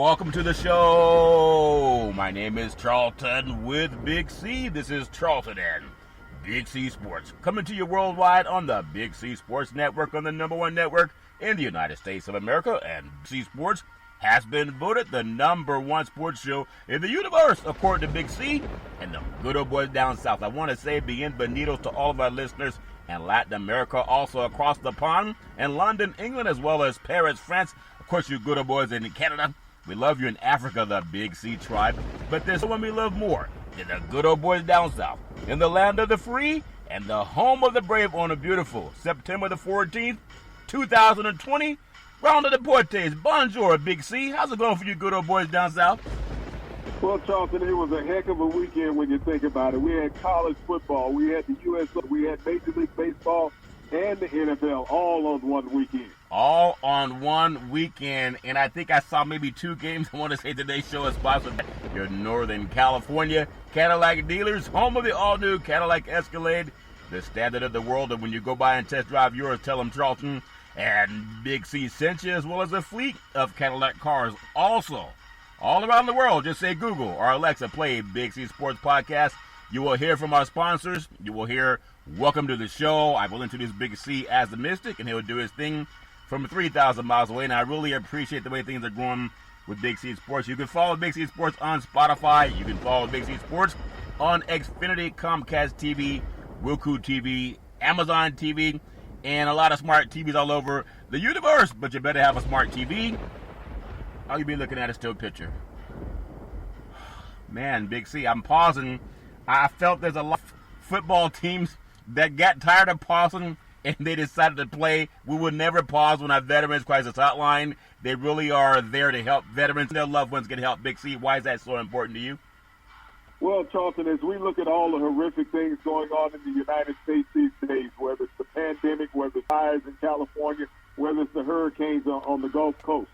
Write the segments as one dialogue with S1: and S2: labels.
S1: welcome to the show. My name is Charlton with Big C. This is Charlton and Big C Sports, coming to you worldwide on the Big C Sports Network, on the #1 network in the United States of America. And C Sports has been voted the #1 sports show in the universe, according to Big C and the good old boys down south. I want to say bienvenidos to all of our listeners in Latin America, also across the pond, and London, England, as well as Paris, France. Of course, you good old boys in Canada. We love you in Africa, the Big C tribe. But there's one we love more than the good old boys down south, in the land of the free and the home of the brave, on a beautiful September the 14th, 2020. Round of the Portes. Bonjour, Big C. How's it going for you good old boys down south?
S2: Well, Charlton, it was a heck of a weekend when you think about it. We had college football, we had the U.S., we had Major League Baseball, and the NFL all on one weekend.
S1: All on one weekend, and I think I saw maybe 2 games. I want to say today's show is sponsored by your Northern California Cadillac dealers, home of the all-new Cadillac Escalade, the standard of the world. And when you go by and test drive yours, tell them Charlton and Big C sent you, as well as a fleet of Cadillac cars also all around the world. Just say Google or Alexa, play Big C Sports Podcast. You will hear from our sponsors. You will hear welcome to the show. I will introduce Big C as the Mystic, and he'll do his thing from 3,000 miles away. And I really appreciate the way things are going with Big C Sports. You can follow Big C Sports on Spotify. You can follow Big C Sports on Xfinity, Comcast TV, Roku TV, Amazon TV, and a lot of smart TVs all over the universe. But you better have a smart TV. All you be looking at is still picture. Man, Big C, I'm pausing. I felt there's a lot of football teams that got tired of pausing and they decided to play. We would never pause when our Veterans Crisis Hotline. They really are there to help veterans and their loved ones get help. Big C, why is that so important to you?
S2: Well, Charlton, as we look at all the horrific things going on in the United States these days, whether it's the pandemic, whether it's fires in California, whether it's the hurricanes on the Gulf Coast,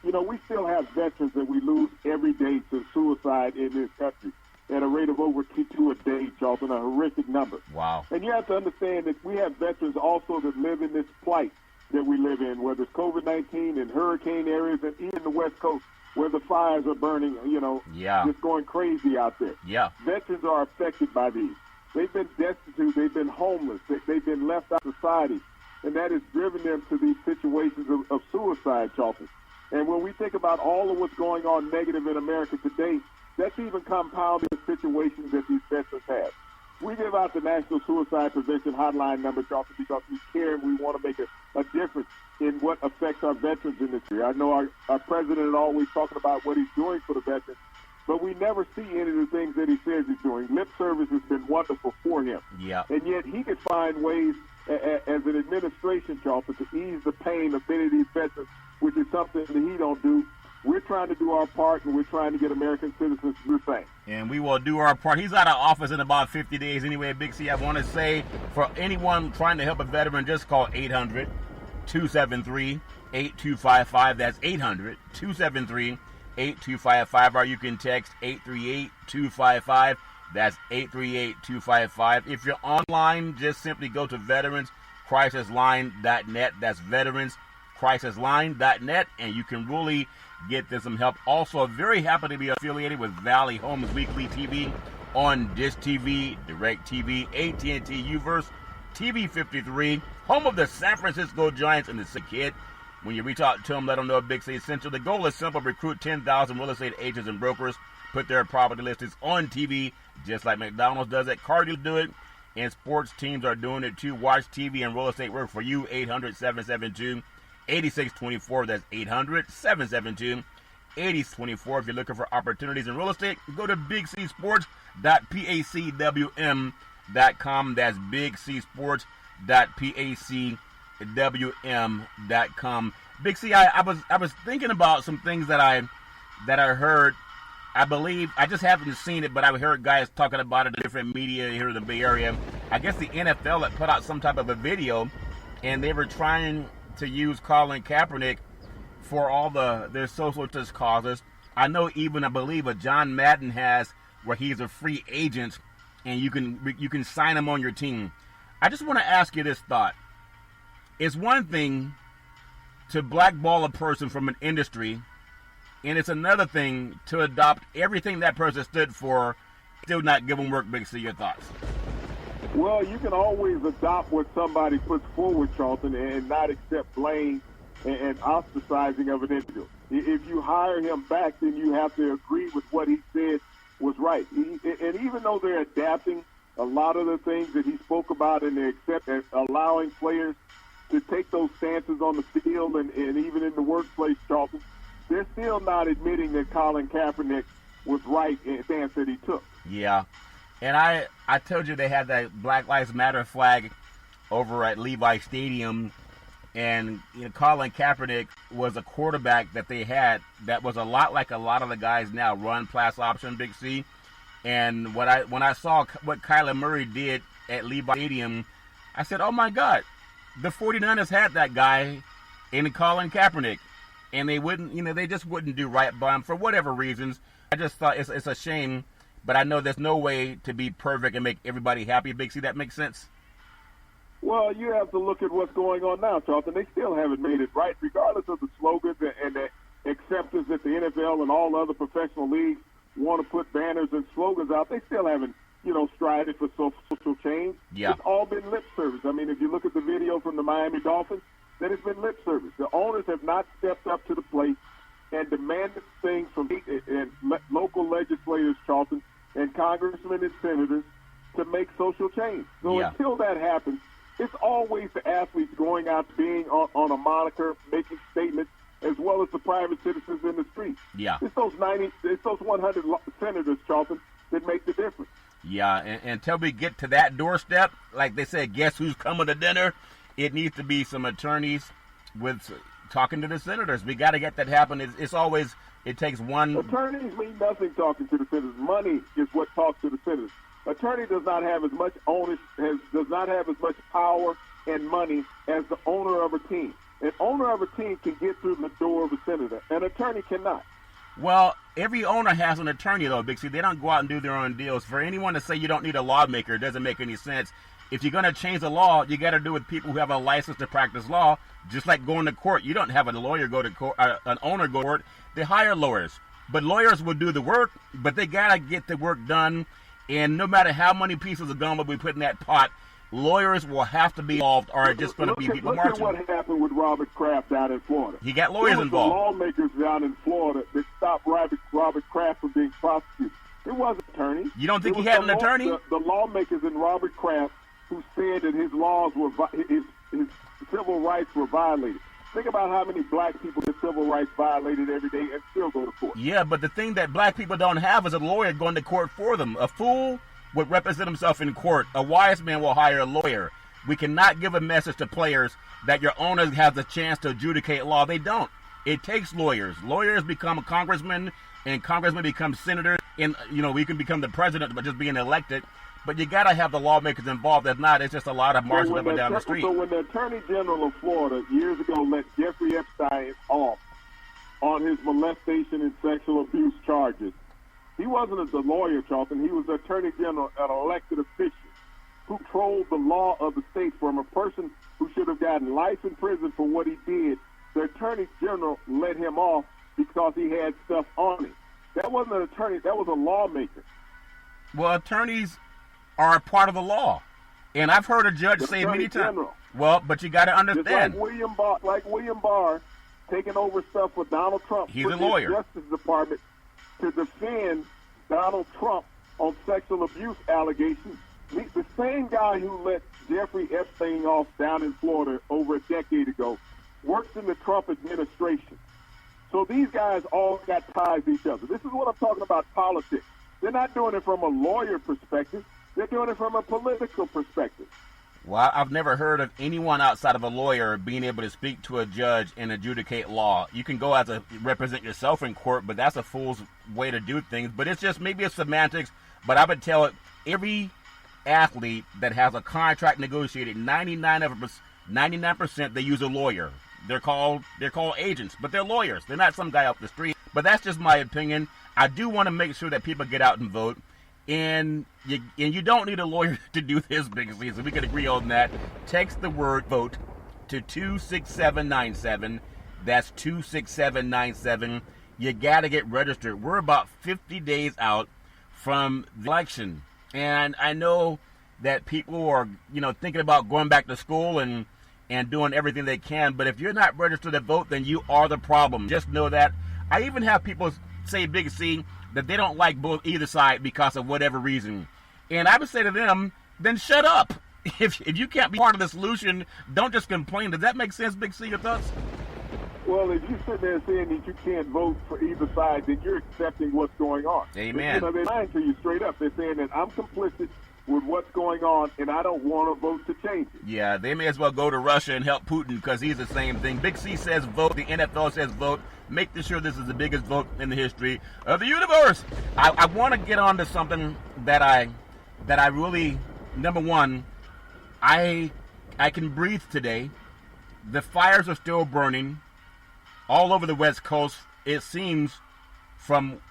S2: you know, we still have veterans that we lose every day to suicide in this country at a rate of over 2 a day, Charlton, a horrific number.
S1: Wow.
S2: And you have to understand that we have veterans also that live in this plight that we live in, whether it's COVID-19 in hurricane areas and even the West Coast where the fires are burning, you know, just going crazy out there.
S1: Yeah.
S2: Veterans are affected by these. They've been destitute. They've been homeless. They've been left out of society. And that has driven them to these situations of suicide, Charlton. And when we think about all of what's going on negative in America today, that's even compounding the situations that these veterans have. We give out the National Suicide Prevention Hotline number, Charlton, because we care and we want to make a difference in what affects our veterans in this area. I know our president is always talking about what he's doing for the veterans, but we never see any of the things that he says he's doing. Lip service has been wonderful for him.
S1: Yeah.
S2: And yet he could find ways as an administration, Charlton, to ease the pain of many of these veterans, which is something that he don't do. We're trying to do our part, and we're trying to get American citizens to do the same.
S1: And we will do our part. He's out of office in about 50 days anyway, Big C. I want to say, for anyone trying to help a veteran, just call 800-273-8255. That's 800-273-8255. Or you can text 838-255. That's 838-255. If you're online, just simply go to veteranscrisisline.net. That's veteranscrisisline.net, and you can really get them some help. Also, very happy to be affiliated with Valley Homes Weekly TV on Dish TV, Direct TV, AT&T Uverse, TV 53, home of the San Francisco Giants and the Sick Kid. When you reach out to them, let them know Big C Essential. The goal is simple: recruit 10,000 real estate agents and brokers, put their property listings on TV, just like McDonald's does it. Cardinals do it, and sports teams are doing it too. Watch TV and real estate work for you. 800-772-8624. That's 800-772-8624. If you're looking for opportunities in real estate, go to bigcsports.pacwm.com. That's bigcsports.pacwm.com. Big C, I was thinking about some things that I heard. I believe, I just haven't seen it, but I've heard guys talking about it in different media here in the Bay Area. I guess the NFL had put out some type of a video, and they were trying to use Colin Kaepernick for all their social justice causes. I know even, I believe, a John Madden has where he's a free agent, and you can sign him on your team. I just want to ask you this thought. It's one thing to blackball a person from an industry And it's another thing to adopt everything that person stood for, still not give them work. Big C, your thoughts?
S2: Well, you can always adopt what somebody puts forward, Charlton, and not accept blame and ostracizing of an individual. If you hire him back, then you have to agree with what he said was right. And even though they're adapting a lot of the things that he spoke about, and they accept and allowing players to take those stances on the field and even in the workplace, Charlton, they're still not admitting that Colin Kaepernick was right in the stance that he took.
S1: Yeah. And I told you they had that Black Lives Matter flag over at Levi Stadium, and Colin Kaepernick was a quarterback that they had that was a lot like a lot of the guys now, run, pass option, Big C. And when I saw what Kyler Murray did at Levi Stadium, I said, oh my God, the 49ers had that guy in Colin Kaepernick, and they wouldn't, they just wouldn't do right by him for whatever reasons. I just thought it's a shame. But I know there's no way to be perfect and make everybody happy. Big C, that makes sense?
S2: Well, you have to look at what's going on now, Charlton. They still haven't made it right, regardless of the slogans and the acceptance that the NFL and all other professional leagues want to put banners and slogans out. They still haven't, strided for social change.
S1: Yeah.
S2: It's all been lip service. I mean, if you look at the video from the Miami Dolphins, then it's been lip service. The owners have not stepped up to the plate and demanded things from local legislators, Charlton, and congressmen and senators to make social change. So until that happens, it's always the athletes going out, being on a moniker, making statements, as well as the private citizens in the streets.
S1: Yeah.
S2: It's those 100 senators, Charlton, that make the difference.
S1: Yeah, and until we get to that doorstep, like they said, guess who's coming to dinner? It needs to be some attorneys with talking to the senators. We got to get that happen. It's always, it takes one.
S2: Attorneys mean nothing talking to the senators. Money is what talks to the senators. Attorney does not have as much does not have as much power and money as the owner of a team. An owner of a team can get through the door of a senator. An attorney cannot.
S1: Well, every owner has an attorney, though, Big C. They don't go out and do their own deals. For anyone to say you don't need a lawmaker, it doesn't make any sense. If you're going to change the law, you got to do it with people who have a license to practice law, just like going to court. You don't have a lawyer go to court, an owner go to court. They hire lawyers. But lawyers will do the work, but they got to get the work done. And no matter how many pieces of gum we put in that pot, lawyers will have to be involved, or it's just going to be people marching.
S2: Look at what happened with Robert Kraft down in Florida.
S1: He got lawyers involved.
S2: Lawmakers down in Florida that stopped Robert Kraft from being prosecuted. It wasn't an attorney.
S1: You don't think he had an attorney?
S2: The lawmakers in Robert Kraft who said that his laws were his civil rights were violated. Think about how many black people get civil rights violated every day and still go to court.
S1: Yeah, but the thing that black people don't have is a lawyer going to court for them. A fool would represent himself in court. A wise man will hire a lawyer. We cannot give a message to players that your owners have the chance to adjudicate law. They don't. It takes lawyers. Lawyers become a congressman, and congressmen become senators. And, we can become the president by just being elected. But you got to have the lawmakers involved. If not, it's just a lot of marching up and down the street.
S2: So when the Attorney General of Florida years ago let Jeffrey Epstein off on his molestation and sexual abuse charges, he wasn't the lawyer, Charlton. He was the Attorney General, an elected official who controlled the law of the state from a person who should have gotten life in prison for what he did. The Attorney General let him off because he had stuff on him. That wasn't an attorney. That was a lawmaker.
S1: Well, attorneys are a part of the law. And I've heard a judge say many times. Well, but you got to understand.
S2: Just like William Barr taking over stuff for Donald Trump.
S1: He's a lawyer.
S2: Justice Department to defend Donald Trump on sexual abuse allegations. The same guy who let Jeffrey Epstein off down in Florida over a decade ago works in the Trump administration. So these guys all got ties to each other. This is what I'm talking about, politics. They're not doing it from a lawyer perspective. They're doing it from a political perspective.
S1: Well, I've never heard of anyone outside of a lawyer being able to speak to a judge and adjudicate law. You can go represent yourself in court, but that's a fool's way to do things. But it's just, maybe it's semantics, but I would tell every athlete that has a contract negotiated, 99% they use a lawyer. They're called agents, but they're lawyers. They're not some guy off the street. But that's just my opinion. I do want to make sure that people get out and vote. And you don't need a lawyer to do this, Big C, so we can agree on that. Text the word VOTE to 26797. That's 26797. you got to get registered. We're about 50 days out from the election. And I know that people are, thinking about going back to school and doing everything they can. But if you're not registered to vote, then you are the problem. Just know that. I even have people say, Big C, that they don't like either side because of whatever reason. And I would say to them, then shut up. If you can't be part of the solution, don't just complain. Does that make sense, Big C? Your thoughts?
S2: Well, if you sit there saying that you can't vote for either side, then you're accepting what's going on.
S1: Amen.
S2: They're lying to you straight up. They're saying that I'm complicit with what's going on, and I don't want to vote to change it.
S1: Yeah, they may as well go to Russia and help Putin because he's the same thing. Big C says vote. The NFL says vote. Make sure this is the biggest vote in the history of the universe. I want to get on to something that I really, number one, I can breathe today. The fires are still burning all over the West Coast. It seems from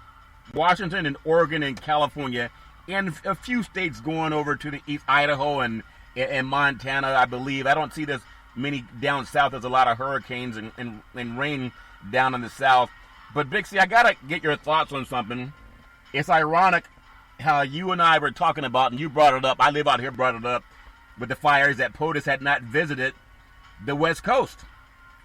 S1: Washington and Oregon and California and a few states going over to the east, Idaho and Montana, I believe. I don't see this many down south. There's a lot of hurricanes and rain down in the south. But Big C, I got to get your thoughts on something. It's ironic how you and I were talking about, and you brought it up, I live out here, brought it up, with the fires that POTUS had not visited the West Coast.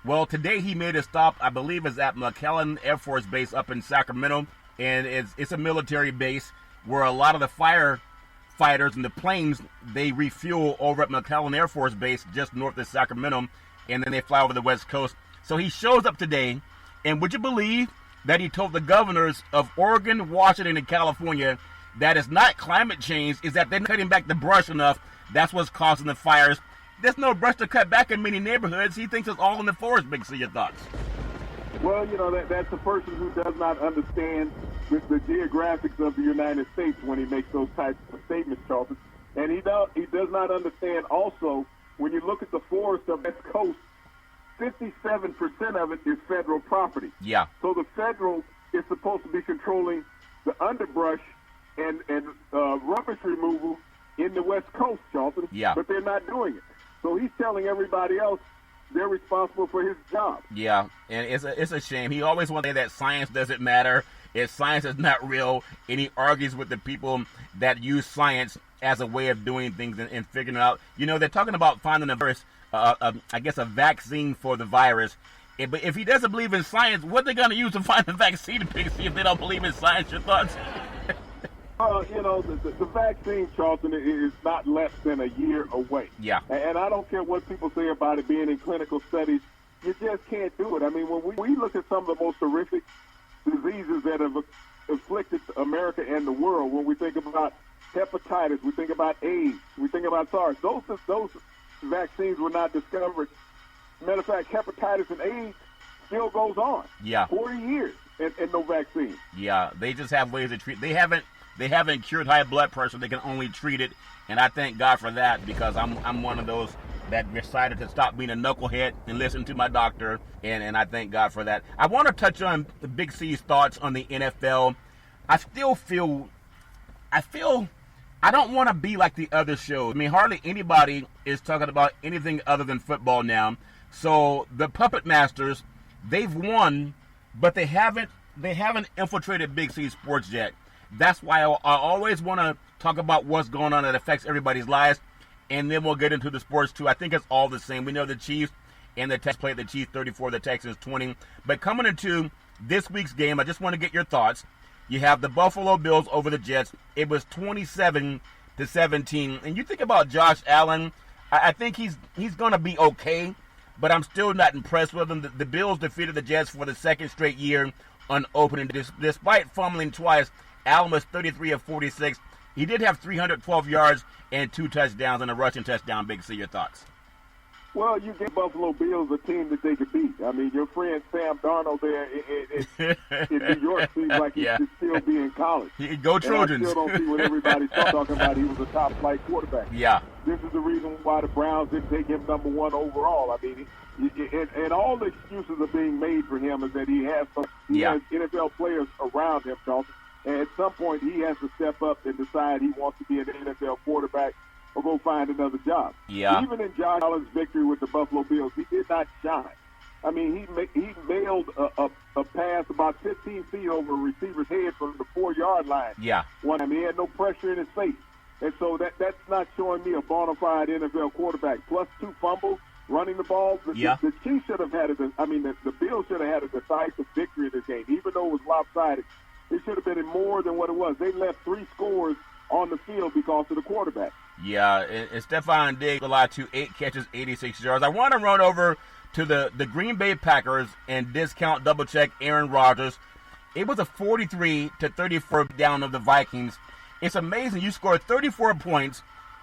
S1: Well, today he made a stop, I believe it's at McClellan Air Force Base up in Sacramento, and it's a military base where a lot of the firefighters and the planes, they refuel over at McClellan Air Force Base just north of Sacramento, and then they fly over the West Coast. So he shows up today, and would you believe that he told the governors of Oregon, Washington, and California that it's not climate change, is that they're not cutting back the brush enough. That's what's causing the fires. There's no brush to cut back in many neighborhoods. He thinks it's all in the forest. Big C, your thoughts?
S2: Well, that's a person who does not understand the geographics of the United States when he makes those types of statements, Charlton. And he does not understand also, when you look at the forest of the West Coast, 57% of it is federal property.
S1: Yeah.
S2: So the federal is supposed to be controlling the underbrush and rubbish removal in the West Coast, Charlton.
S1: Yeah.
S2: But they're not doing it. So he's telling everybody else they're responsible for his job.
S1: Yeah, and it's a shame. He always wants to say that science doesn't matter, if science is not real, and he argues with the people that use science as a way of doing things and figuring it out. They're talking about finding a virus, I guess a vaccine for the virus. But if he doesn't believe in science, what are they going to use to find the vaccine if they don't believe in science? Your thoughts?
S2: The vaccine, Charlton, is not less than a year away.
S1: Yeah.
S2: And I don't care what people say about it being in clinical studies. You just can't do it. I mean, when we look at some of the most horrific diseases that have afflicted America and the world, when we think about hepatitis, we think about AIDS, we think about SARS, those vaccines were not discovered. Matter of fact, hepatitis and AIDS still goes on.
S1: Yeah.
S2: 40 years and no vaccine.
S1: Yeah, they just have ways to treat. They haven't cured high blood pressure. They can only treat it, and I thank God for that, because I'm one of those that decided to stop being a knucklehead and listen to my doctor, and I thank God for that. I want to touch on the Big C's thoughts on the NFL. I feel I don't want to be like the other shows. I mean, hardly anybody is talking about anything other than football now. So the Puppet Masters, they've won, but they haven't infiltrated Big C Sports yet. That's why I always want to talk about what's going on that affects everybody's lives, and then we'll get into the sports too. I think it's all the same. We know the Chiefs and the Texans played the Chiefs 34, the Texans 20. But coming into this week's game, I just want to get your thoughts. You have the Buffalo Bills over the Jets. It was 27-17. And you think about Josh Allen, I think he's going to be okay, but I'm still not impressed with him. The Bills defeated the Jets for the second straight year on opening. Despite fumbling twice, Allen was 33 of 46. He did have 312 yards and 2 touchdowns and a rushing touchdown. Big C, your thoughts?
S2: Well, you give Buffalo Bills a team that they could beat. I mean, your friend Sam Darnold there in New York seems like he should still be in college.
S1: Go Trojans.
S2: I still don't see what everybody's talking about. He was a top-flight quarterback.
S1: Yeah.
S2: This is the reason why the Browns didn't take him number 1 overall. I mean, and all the excuses are being made for him is that he has NFL players around him, Charlton. And at some point, he has to step up and decide he wants to be an NFL quarterback or go find another job.
S1: Yeah.
S2: Even in Josh Allen's victory with the Buffalo Bills, he did not shine. I mean, he mailed a pass about 15 feet over a receiver's head from the 4-yard line.
S1: Yeah.
S2: One, I mean, he had no pressure in his face. And so that's not showing me a bona fide NFL quarterback. Plus 2 fumbles, running the ball. The Chiefs should have had the Bills should have had a decisive victory in this game. Even though it was lopsided, it should have been more than what it was. They left 3 scores on the field because of the quarterback.
S1: Yeah, and Stephon Diggs allowed 8 catches, 86 yards. I want to run over to the Green Bay Packers and discount double-check Aaron Rodgers. It was a 43-34 down of the Vikings. It's amazing. You scored 34 points.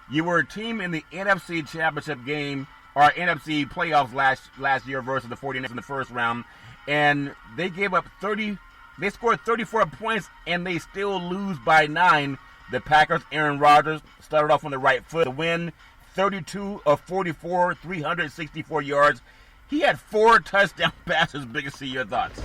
S1: You were a team in the NFC Championship game, or NFC playoffs last year versus the 49ers in the first round, and they gave up 30. They scored 34 points, and they still lose by 9. The Packers, Aaron Rodgers, started off on the right foot. The win, 32 of 44, 364 yards. He had 4 touchdown passes. Big C, your thoughts?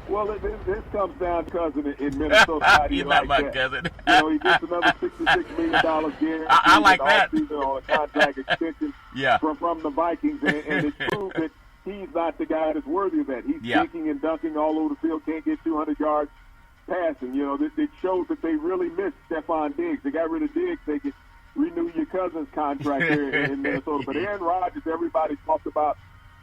S2: Well, this comes down to cousin in Minnesota. How do you like
S1: my
S2: that?
S1: Cousin.
S2: He gets another $66 million guarantee.
S1: I like that.
S2: On a contract extension
S1: yeah.
S2: from the Vikings, and it's proved that he's not the guy that's worthy of that. He's kicking and dunking all over the field, can't get 200 yards passing. It shows that they really missed Stephon Diggs. They got rid of Diggs. They could renew your cousin's contract here in Minnesota. But Aaron Rodgers, everybody talked about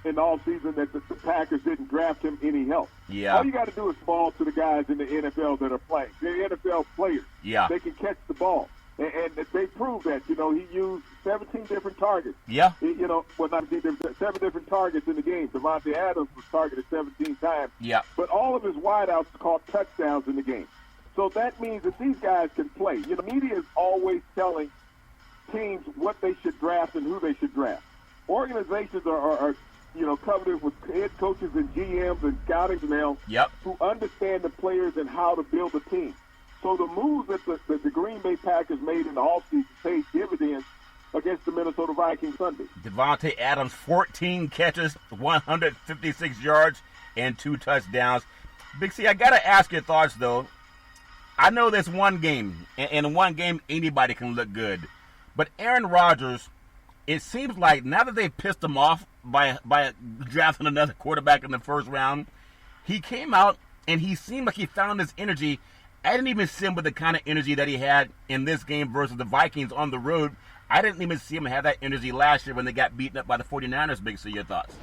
S2: in the offseason that the Packers didn't draft him any help.
S1: Yeah.
S2: All you got to do is ball to the guys in the NFL that are playing. They're NFL players.
S1: Yeah.
S2: They can catch the ball. And they proved that. He used 17 different targets.
S1: Yeah.
S2: 7 different targets in the game. Devontae Adams was targeted 17 times.
S1: Yeah.
S2: But all of his wideouts caught touchdowns in the game. So that means that these guys can play. Media is always telling teams what they should draft and who they should draft. Organizations are covered with head coaches and GMs and scouting now who understand the players and how to build a team. So the moves that the Green Bay Packers made in the offseason paid dividends against the Minnesota Vikings Sunday.
S1: Devontae Adams, 14 catches, 156 yards, and 2 touchdowns. Big C, I got to ask your thoughts, though. I know there's one game, and in one game anybody can look good. But Aaron Rodgers, it seems like now that they pissed him off by drafting another quarterback in the first round, he came out and he seemed like he found his energy. I didn't even see him with the kind of energy that he had in this game versus the Vikings on the road. I didn't even see him have that energy last year when they got beaten up by the 49ers. Big C, your thoughts?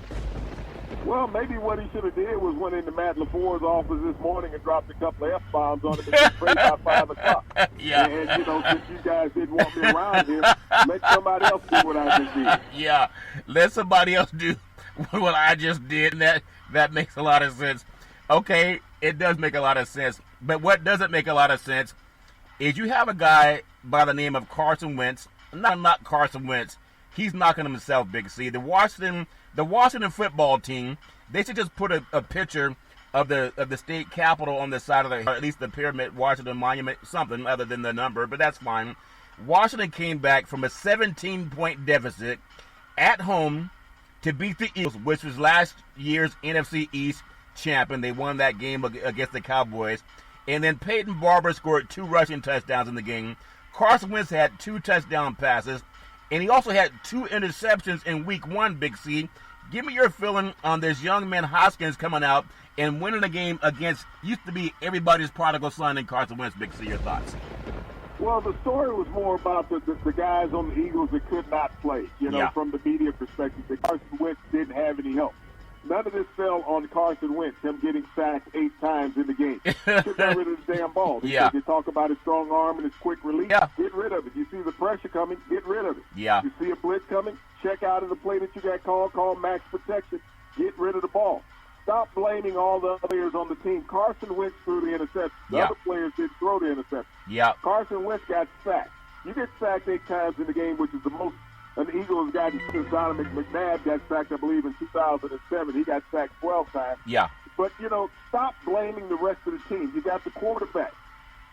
S2: Well, maybe what he should have did was went into Matt LaFleur's office this morning and dropped a couple of F-bombs on him and prayed by 5 o'clock.
S1: Yeah.
S2: And, since you guys didn't want me around here, let somebody else do what I just did.
S1: Yeah, let somebody else do what I just did, and that makes a lot of sense. Okay, it does make a lot of sense. But what doesn't make a lot of sense is you have a guy by the name of Carson Wentz. Not Carson Wentz. He's knocking himself, Big C. The Washington football team, they should just put a picture of the state capitol on the side of or at least the pyramid, Washington Monument, something other than the number, but that's fine. Washington came back from a 17-point deficit at home to beat the Eagles, which was last year's NFC East champion. They won that game against the Cowboys. And then Peyton Barber scored 2 rushing touchdowns in the game. Carson Wentz had 2 touchdown passes. And he also had 2 interceptions in week 1, Big C. Give me your feeling on this young man Hoskins coming out and winning a game against used to be everybody's prodigal son in Carson Wentz. Big C, your thoughts?
S2: Well, the story was more about the guys on the Eagles that could not play, from the media perspective. That Carson Wentz didn't have any help. None of this fell on Carson Wentz, him getting sacked 8 times in the game. Took got rid of the damn ball. They talk about his strong arm and his quick release.
S1: Yeah.
S2: Get rid of it. You see the pressure coming, get rid of it.
S1: Yeah.
S2: You see a blitz coming, check out of the play that you got call max protection, get rid of the ball. Stop blaming all the other players on the team. Carson Wentz threw the interception. The other players didn't throw the interception.
S1: Yeah.
S2: Carson Wentz got sacked. You get sacked 8 times in the game, which is the most an Eagle has gotten since Donovan McNabb got sacked, I believe, in 2007. He got sacked 12 times.
S1: Yeah.
S2: But, stop blaming the rest of the team. You got the quarterback,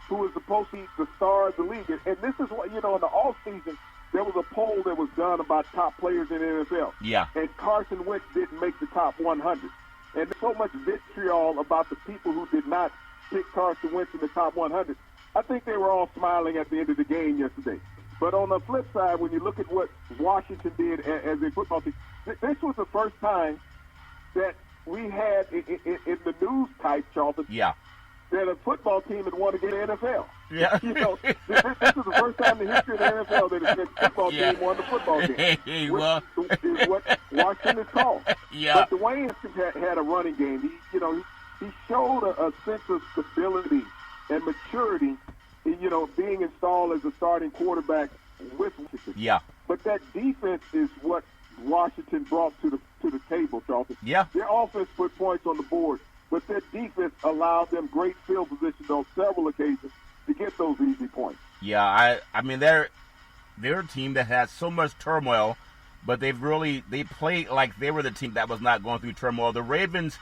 S2: who is supposed to be the star of the league. And this is what, in the offseason, there was a poll that was done about top players in the NFL.
S1: Yeah.
S2: And Carson Wentz didn't make the top 100. And there's so much vitriol about the people who did not pick Carson Wentz in the top 100. I think they were all smiling at the end of the game yesterday. But on the flip side, when you look at what Washington did as a football team, this was the first time that we had in the news type, Charlton,
S1: Yeah.
S2: that a football team had won against the NFL.
S1: Yeah.
S2: You know, this is the first time in the history of the NFL that a football team won the football game.
S1: Hey,
S2: which
S1: well.
S2: is what Washington is called.
S1: Yeah.
S2: But Dwayne had a running game. He showed a sense of stability and maturity in, being installed as a starting quarterback with Washington.
S1: Yeah.
S2: But that defense is what Washington brought to the table, Charlton.
S1: Yeah.
S2: Their offense put points on the board, but their defense allowed them great field positions on several occasions to get those easy points.
S1: Yeah, I mean they're a team that has so much turmoil, but they play like they were the team that was not going through turmoil. The Ravens,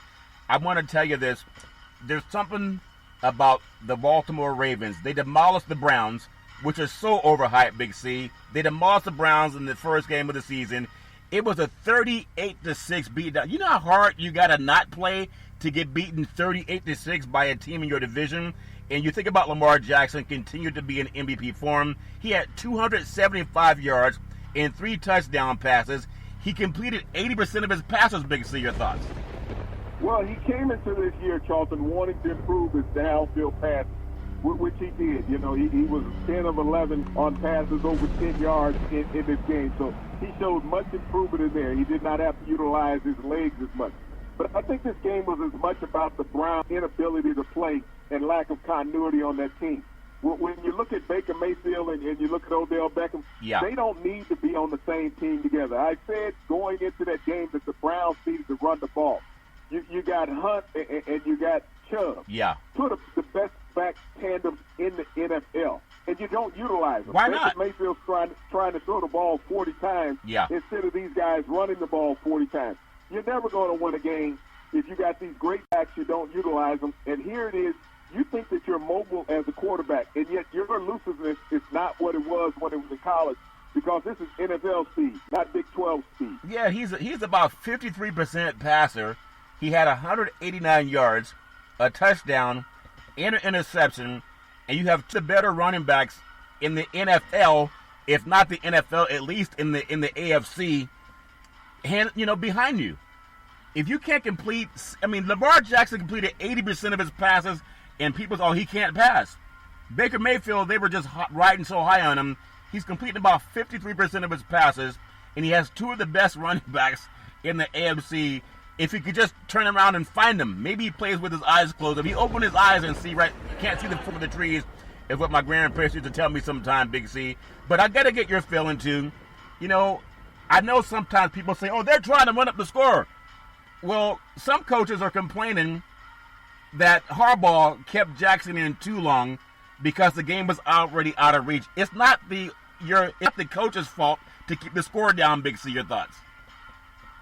S1: I want to tell you this, there's something about the Baltimore Ravens. They demolished the Browns, which is so overhyped, Big C. They demolished the Browns in the first game of the season. It was a 38-6 beatdown. You know how hard you got to not play to get beaten 38-6 by a team in your division? And you think about Lamar Jackson continued to be in MVP form. He had 275 yards and 3 touchdown passes. He completed 80% of his passes, Big C. Your thoughts?
S2: Well, he came into this year, Charlton, wanting to improve his downfield pass, which he did. He was 10 of 11 on passes over 10 yards in this game. So he showed much improvement in there. He did not have to utilize his legs as much. But I think this game was as much about the Browns' inability to play and lack of continuity on that team. When you look at Baker Mayfield and you look at Odell Beckham, they don't need to be on the same team together. I said going into that game that the Browns needed to run the ball. You got Hunt and you got Chubb.
S1: Yeah.
S2: Two of the best back tandems in the NFL. And you don't utilize them.
S1: Why not?
S2: Baker Mayfield's trying to throw the ball 40 times instead of these guys running the ball 40 times. You're never going to win a game if you got these great backs, you don't utilize them. And here it is. You think that you're mobile as a quarterback, and yet your elusiveness is not what it was when it was in college, because this is NFL speed, not Big 12 speed.
S1: Yeah, he's about 53% passer. He had 189 yards, a touchdown, and an interception, and you have two better running backs in the NFL, if not the NFL, at least in the AFC, behind you. If you can't complete, Lamar Jackson completed 80% of his passes, and people say, he can't pass. Baker Mayfield, they were just riding so high on him. He's completing about 53% of his passes, and he has two of the best running backs in the AFC. If he could just turn around and find them, maybe he plays with his eyes closed. If he opened his eyes and can't see the foot of the trees, is what my grandparents used to tell me sometime, Big C. But I got to get your feeling too. I know sometimes people say, they're trying to run up the score. Well, some coaches are complaining that Harbaugh kept Jackson in too long because the game was already out of reach. It's not the coach's fault to keep the score down, Big C. Your thoughts?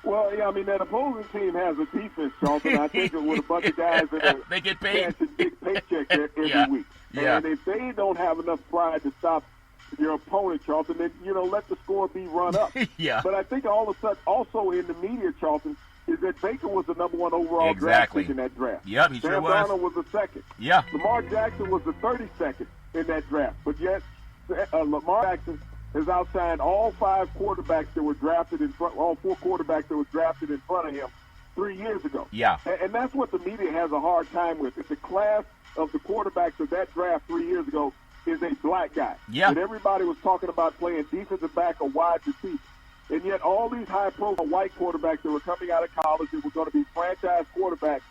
S2: Well, yeah, that opposing team has a defense, Charlton. I think it with a bunch of guys that
S1: they get paid
S2: catching big paychecks every week.
S1: Yeah.
S2: And if they don't have enough pride to stop your opponent, Charlton, then, let the score be run up.
S1: Yeah.
S2: But I think all of a sudden, also in the media, Charlton, is that Baker was the number one overall draft pick in that draft.
S1: Yep, he sure was.
S2: Sam Darnold was the second.
S1: Yeah.
S2: Lamar Jackson was the 32nd in that draft. But yet, Lamar Jackson has outshined all 5 quarterbacks that were drafted all 4 quarterbacks that were drafted in front of him 3 years ago.
S1: Yeah.
S2: And that's what the media has a hard time with. It's the class of the quarterbacks of that draft 3 years ago is a black guy.
S1: Yeah.
S2: And everybody was talking about playing defensive back or wide receiver. And yet all these high-profile white quarterbacks that were coming out of college that were going to be franchise quarterbacks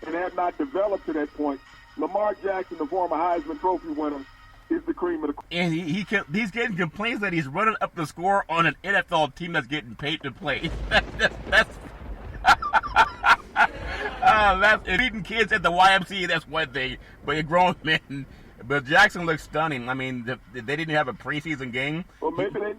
S2: and have not developed to that point, Lamar Jackson, the former Heisman Trophy winner, is the cream of the crop. And
S1: he's getting complaints that he's running up the score on an NFL team that's getting paid to play. That's beating kids at the YMCA, that's one thing, but you're grown men. But Jackson looks stunning. They didn't have a preseason game.
S2: Well, maybe they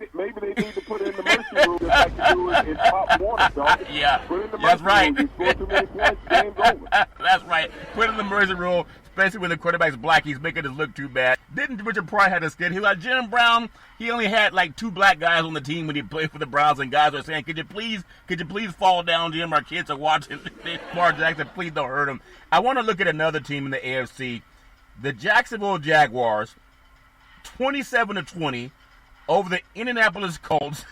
S2: need to put in the mercy rule just like they do in Pop Warner, dog.
S1: Yeah,
S2: put in the
S1: that's
S2: mercy
S1: right.
S2: rule. You score too many points, game's over.
S1: That's right. Put in the mercy rule, especially when the quarterback's black. He's making us look too bad. Didn't Richard Pryor had a skit? He was like, Jim Brown, he only had 2 black guys on the team when he played for the Browns, and guys were saying, could you please fall down, Jim? Our kids are watching. Lamar Jackson, please don't hurt him. I want to look at another team in the AFC. The Jacksonville Jaguars, 27-20 over the Indianapolis Colts.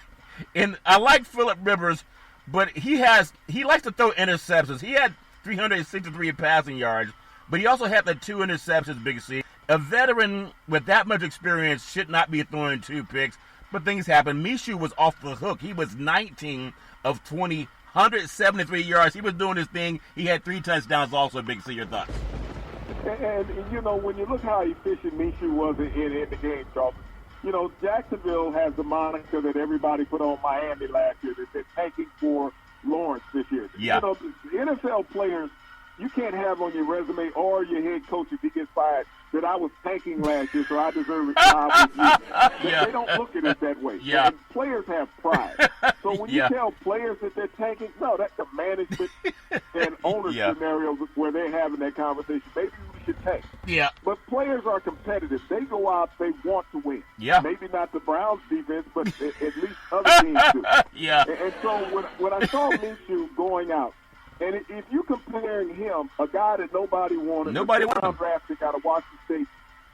S1: And I like Phillip Rivers, But he likes to throw interceptions. He had 363 passing yards, but he also had the 2 interceptions, Big C. A veteran with that much experience should not be throwing 2 picks, but things happen. Minshew was off the hook. He was 19 of 20, 173 yards. He was doing his thing. He had 3 touchdowns also, Big C. Your thoughts?
S2: And when you look how efficient Minshew was in the game, Charles, Jacksonville has the moniker that everybody put on Miami last year. They're tanking for Lawrence this year.
S1: Yeah.
S2: The NFL players, you can't have on your resume or your head coach if he gets fired that I was tanking last year, so I deserve a job with you.
S1: Yeah.
S2: They don't look at it that way.
S1: Yeah.
S2: And players have pride. So when you tell players that they're tanking, no, that's the management and owner scenarios where they're having that conversation. Maybe we should tank.
S1: Yeah.
S2: But players are competitive. They go out, they want to win.
S1: Yeah.
S2: Maybe not the Browns defense, but at least other teams do.
S1: Yeah.
S2: And so when I saw Minshew going out, and if you comparing him, a guy that nobody wanted, a draft pick out of Washington State,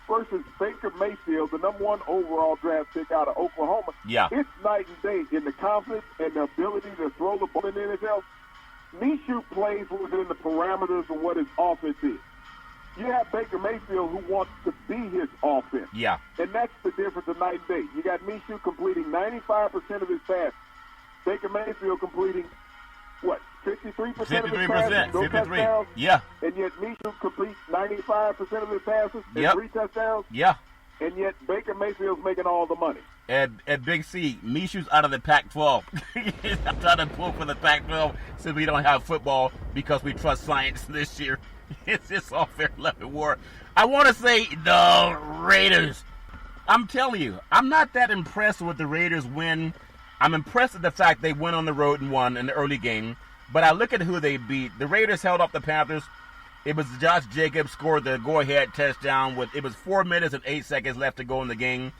S2: versus Baker Mayfield, the number 1 overall draft pick out of Oklahoma, it's night and day in the confidence and the ability to throw the ball in the NFL. Minshew plays within the parameters of what his offense is. You have Baker Mayfield who wants to be his offense.
S1: Yeah.
S2: And that's the difference of night and day. You got Minshew completing 95% of his passes. Baker Mayfield completing, 53% of his passes, no
S1: 53.
S2: touchdowns.
S1: Yeah.
S2: And yet Minshew completes 95% of his passes and 3 touchdowns.
S1: Yeah.
S2: And yet Baker Mayfield's making all the money.
S1: At Big C, Minshew's out of the Pac-12. I'm trying to pull for the Pac-12 since we don't have football because we trust science this year. It's just all fair love and war. I want to say the Raiders. I'm telling you, I'm not that impressed with the Raiders win. I'm impressed with the fact they went on the road and won in the early game. But I look at who they beat. The Raiders held off the Panthers. It was Josh Jacobs scored the go-ahead touchdown. It was 4 minutes and 8 seconds left to go in the game.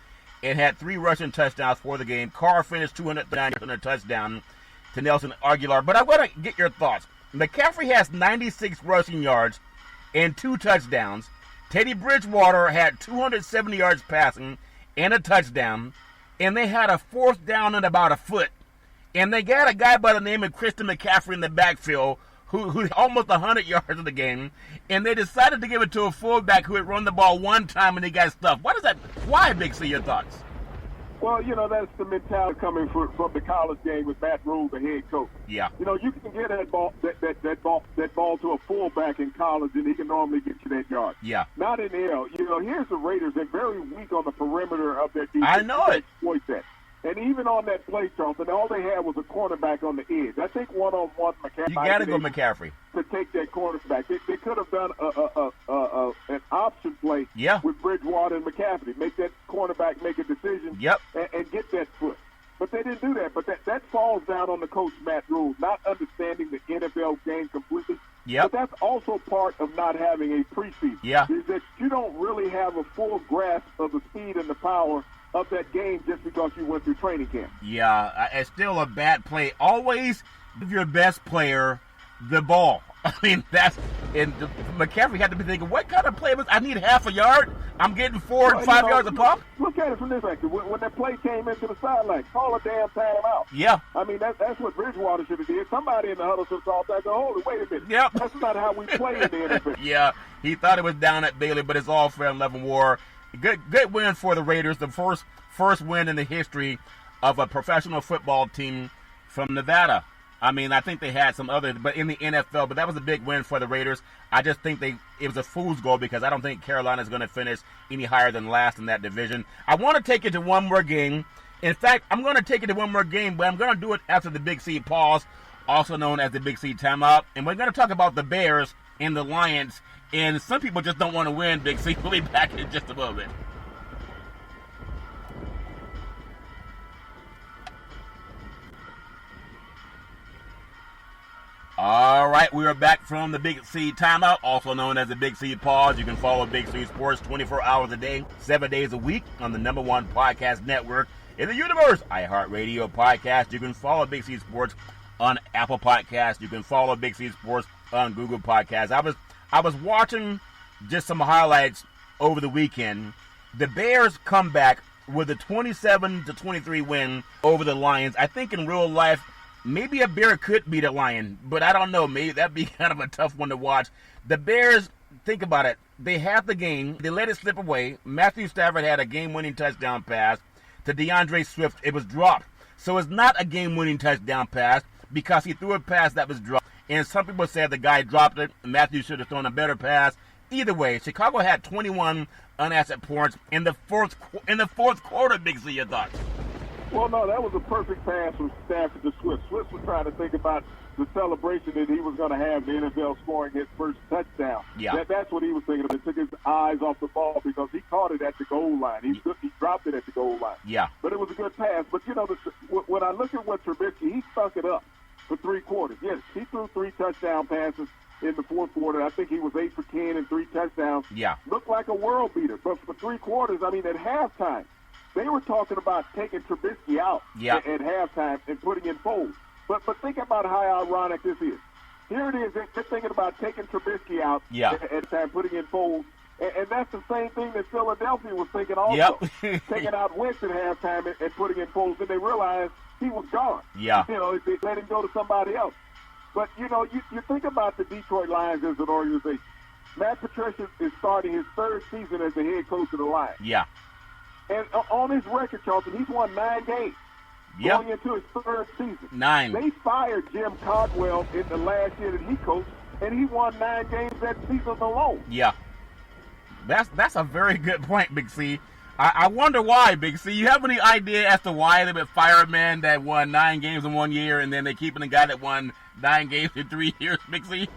S1: It had 3 rushing touchdowns for the game. Carr finished 209 on a touchdown to Nelson Aguilar. But I want to get your thoughts. McCaffrey has 96 rushing yards and 2 touchdowns. Teddy Bridgewater had 270 yards passing and a touchdown. And they had a 4th down and about a foot. And they got a guy by the name of Christian McCaffrey in the backfield who almost 100 yards in the game. And they decided to give it to a fullback who had run the ball 1 time and he got stuffed. Why, Big C, your thoughts?
S2: Well, that's the mentality coming from the college game with Matt Rule, the head coach.
S1: Yeah.
S2: You can get that ball to a fullback in college, and he can normally get you that yard.
S1: Yeah.
S2: Not in the L. Here's the Raiders. They're very weak on the perimeter of their defense.
S1: I know it.
S2: Exploit that. And even on that play, Charlton, all they had was a cornerback on the edge. I think one-on-one McCaffrey.
S1: You got to go McCaffrey.
S2: To take that cornerback. They could have done an option play with Bridgewater and McCaffrey. Make that cornerback make a decision and get that foot. But they didn't do that. But that falls down on the coach, Matt Rule, not understanding the NFL game completely. But that's also part of not having a preseason. Is that you don't really have a full grasp of the speed and the power of that game just because you went through training camp.
S1: Yeah, it's still a bad play. Always give your best player the ball. I mean, McCaffrey had to be thinking, what kind of play was I need half a yard? I'm getting 4 and 5 yards a pop?
S2: Look at it from this angle. When that play came into the sideline, call a damn timeout.
S1: Yeah.
S2: I mean, that's what Bridgewater should have did. Somebody in the huddle should have thought that. Hold it, wait a minute.
S1: Yep.
S2: That's not how we play in the NFL.
S1: Yeah, he thought it was down at Bailey, but it's all fair and love and war. Good win for the Raiders, the first win in the history of a professional football team from Nevada. I mean, I think they had some other, but in the NFL, but that was a big win for the Raiders. I just think it was a fool's goal because I don't think Carolina is going to finish any higher than last in that division. I want to take it to one more game. In fact, I'm going to take it to one more game, but I'm going to do it after the Big C pause, also known as the Big C timeout. And we're going to talk about the Bears and the Lions. And some people just don't want to win, Big C. We'll be back in just a moment. All right, we are back from the Big C timeout, also known as the Big C pause. You can follow Big C Sports 24 hours a day, 7 days a week on the #1 podcast network in the universe, iHeartRadio podcast. You can follow Big C Sports on Apple Podcasts. You can follow Big C Sports on Google Podcasts. I was watching just some highlights over the weekend. The Bears come back with a 27-23 win over the Lions. I think in real life, maybe a Bear could beat a Lion, but I don't know. Maybe that'd be kind of a tough one to watch. The Bears, think about it. They had the game. They let it slip away. Matthew Stafford had a game-winning touchdown pass to DeAndre Swift. It was dropped. So it's not a game-winning touchdown pass because he threw a pass that was dropped. And some people said the guy dropped it. Matthew should have thrown a better pass. Either way, Chicago had 21 unanswered points in the fourth quarter. Big C, your thoughts?
S2: Well, no, that was a perfect pass from Stafford to Swift. Swift was trying to think about the celebration that he was going to have, the NFL scoring his first touchdown.
S1: Yeah.
S2: That's what he was thinking of. It took his eyes off the ball because he caught it at the goal line. He dropped it at the goal line.
S1: Yeah.
S2: But it was a good pass. But, when I look at what Trubisky, he stuck it up for 3 quarters. Yes, he threw 3 touchdown passes in the fourth quarter. I think he was 8 for 10 and 3 touchdowns.
S1: Yeah.
S2: Looked like a world beater. But for 3 quarters, at halftime, they were talking about taking Trubisky out at halftime and putting in Foles. But think about how ironic this is. Here it is. They're thinking about taking Trubisky out at time, putting in Foles. And that's the same thing that Philadelphia was thinking also.
S1: Yep.
S2: Taking out Wentz at halftime and putting in Foles. And they realized he was gone.
S1: Yeah.
S2: They let him go to somebody else. But, you think about the Detroit Lions as an organization. Matt Patricia is starting his 3rd season as the head coach of the Lions.
S1: Yeah.
S2: And on his record, Charlton, he's won 9 games.
S1: Yep.
S2: Going into his 3rd season.
S1: 9.
S2: They fired Jim Caldwell in the last year that he coached, and he won 9 games that season alone.
S1: Yeah. That's a very good point, Big C. I wonder why, Big C. You have any idea as to why they would fire a man that won 9 games in 1 year, and then they keeping a guy that won 9 games in 3 years, Big C?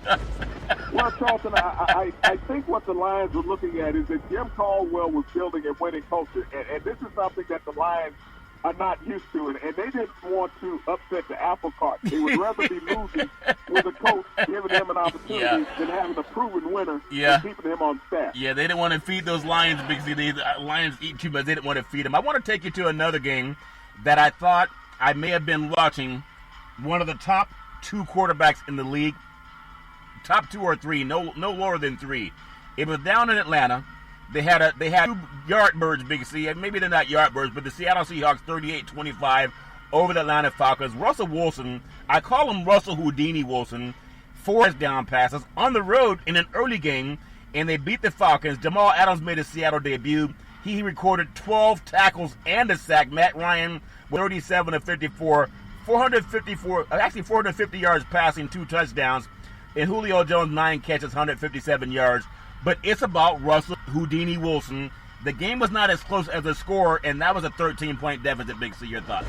S2: Well, Charlton, I think what the Lions were looking at is that Jim Caldwell was building a winning culture, and this is something that the Lions are not used to, and they didn't want to upset the apple cart. They would rather be losing with a coach giving him an opportunity than having a proven winner and keeping him on staff.
S1: Yeah, they didn't want to feed those Lions, Big C. The Lions eat too much. They didn't want to feed them. I want to take you to another game that I thought I may have been watching one of the top 2 quarterbacks in the league. Top 2 or 3, no lower than 3. It was down in Atlanta. They had 2 Yardbirds, Big C, and maybe they're not Yardbirds, but the Seattle Seahawks 38-25 over the Atlanta Falcons. Russell Wilson, I call him Russell Houdini Wilson, 4 touchdown passes on the road in an early game, and they beat the Falcons. Jamal Adams made his Seattle debut. He recorded 12 tackles and a sack. Matt Ryan, 37 of 54, 450 yards passing, 2 touchdowns. And Julio Jones, 9 catches, 157 yards. But it's about Russell Houdini Wilson. The game was not as close as the score, and that was a 13-point deficit. Big C, your thoughts?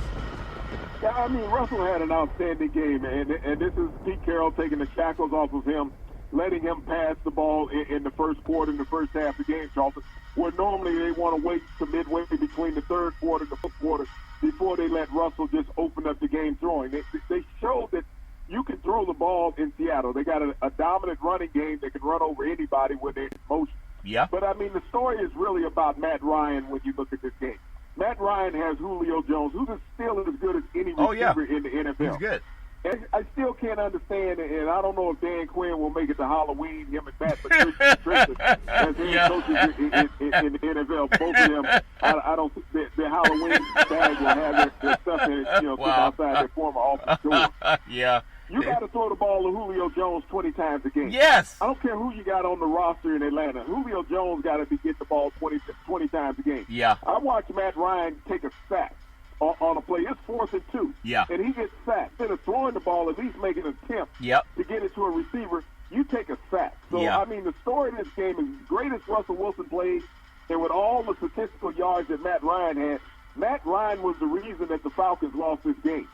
S2: Yeah, Russell had an outstanding game, and this is Pete Carroll taking the shackles off of him, letting him pass the ball in the first quarter, in the first half of the game, Charlton, where normally they want to wait to midway between the 3rd quarter and the 4th quarter before they let Russell just open up the game throwing. They showed that you can throw the ball in Seattle. They got a dominant running game that can run over anybody when they're in motion.
S1: Yeah.
S2: But, the story is really about Matt Ryan when you look at this game. Matt Ryan has Julio Jones, who's still as good as any receiver in the NFL.
S1: He's good.
S2: And I still can't understand, and I don't know if Dan Quinn will make it to Halloween, him and Matt Patricia, as head coaches in the NFL. Both of them, I don't think their Halloween bag will have their stuff in it, sitting outside their former office door.
S1: Yeah.
S2: You got to throw the ball to Julio Jones 20 times a game.
S1: Yes.
S2: I don't care who you got on the roster in Atlanta. Julio Jones got to get the ball 20 times a game.
S1: Yeah.
S2: I watched Matt Ryan take a sack on a play. It's 4th and 2.
S1: Yeah.
S2: And he gets sacked. Instead of throwing the ball, at least make an attempt to get it to a receiver, you take a sack. So, the story of this game is as great as Russell Wilson played, and with all the statistical yards that Matt Ryan had, Matt Ryan was the reason that the Falcons lost this game.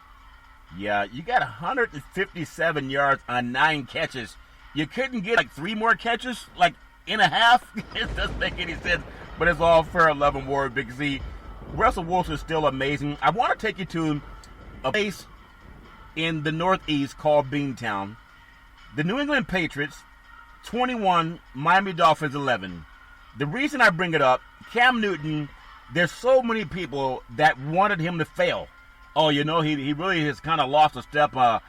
S1: Yeah, you got 157 yards on 9 catches. You couldn't get 3 more catches, in a half? It doesn't make any sense, but it's all fair 11 war, Big Z. Russell Wilson is still amazing. I want to take you to a place in the Northeast called Beantown. The New England Patriots, 21, Miami Dolphins, 11. The reason I bring it up, Cam Newton, there's so many people that wanted him to fail. Oh, he really has kind of lost a step. I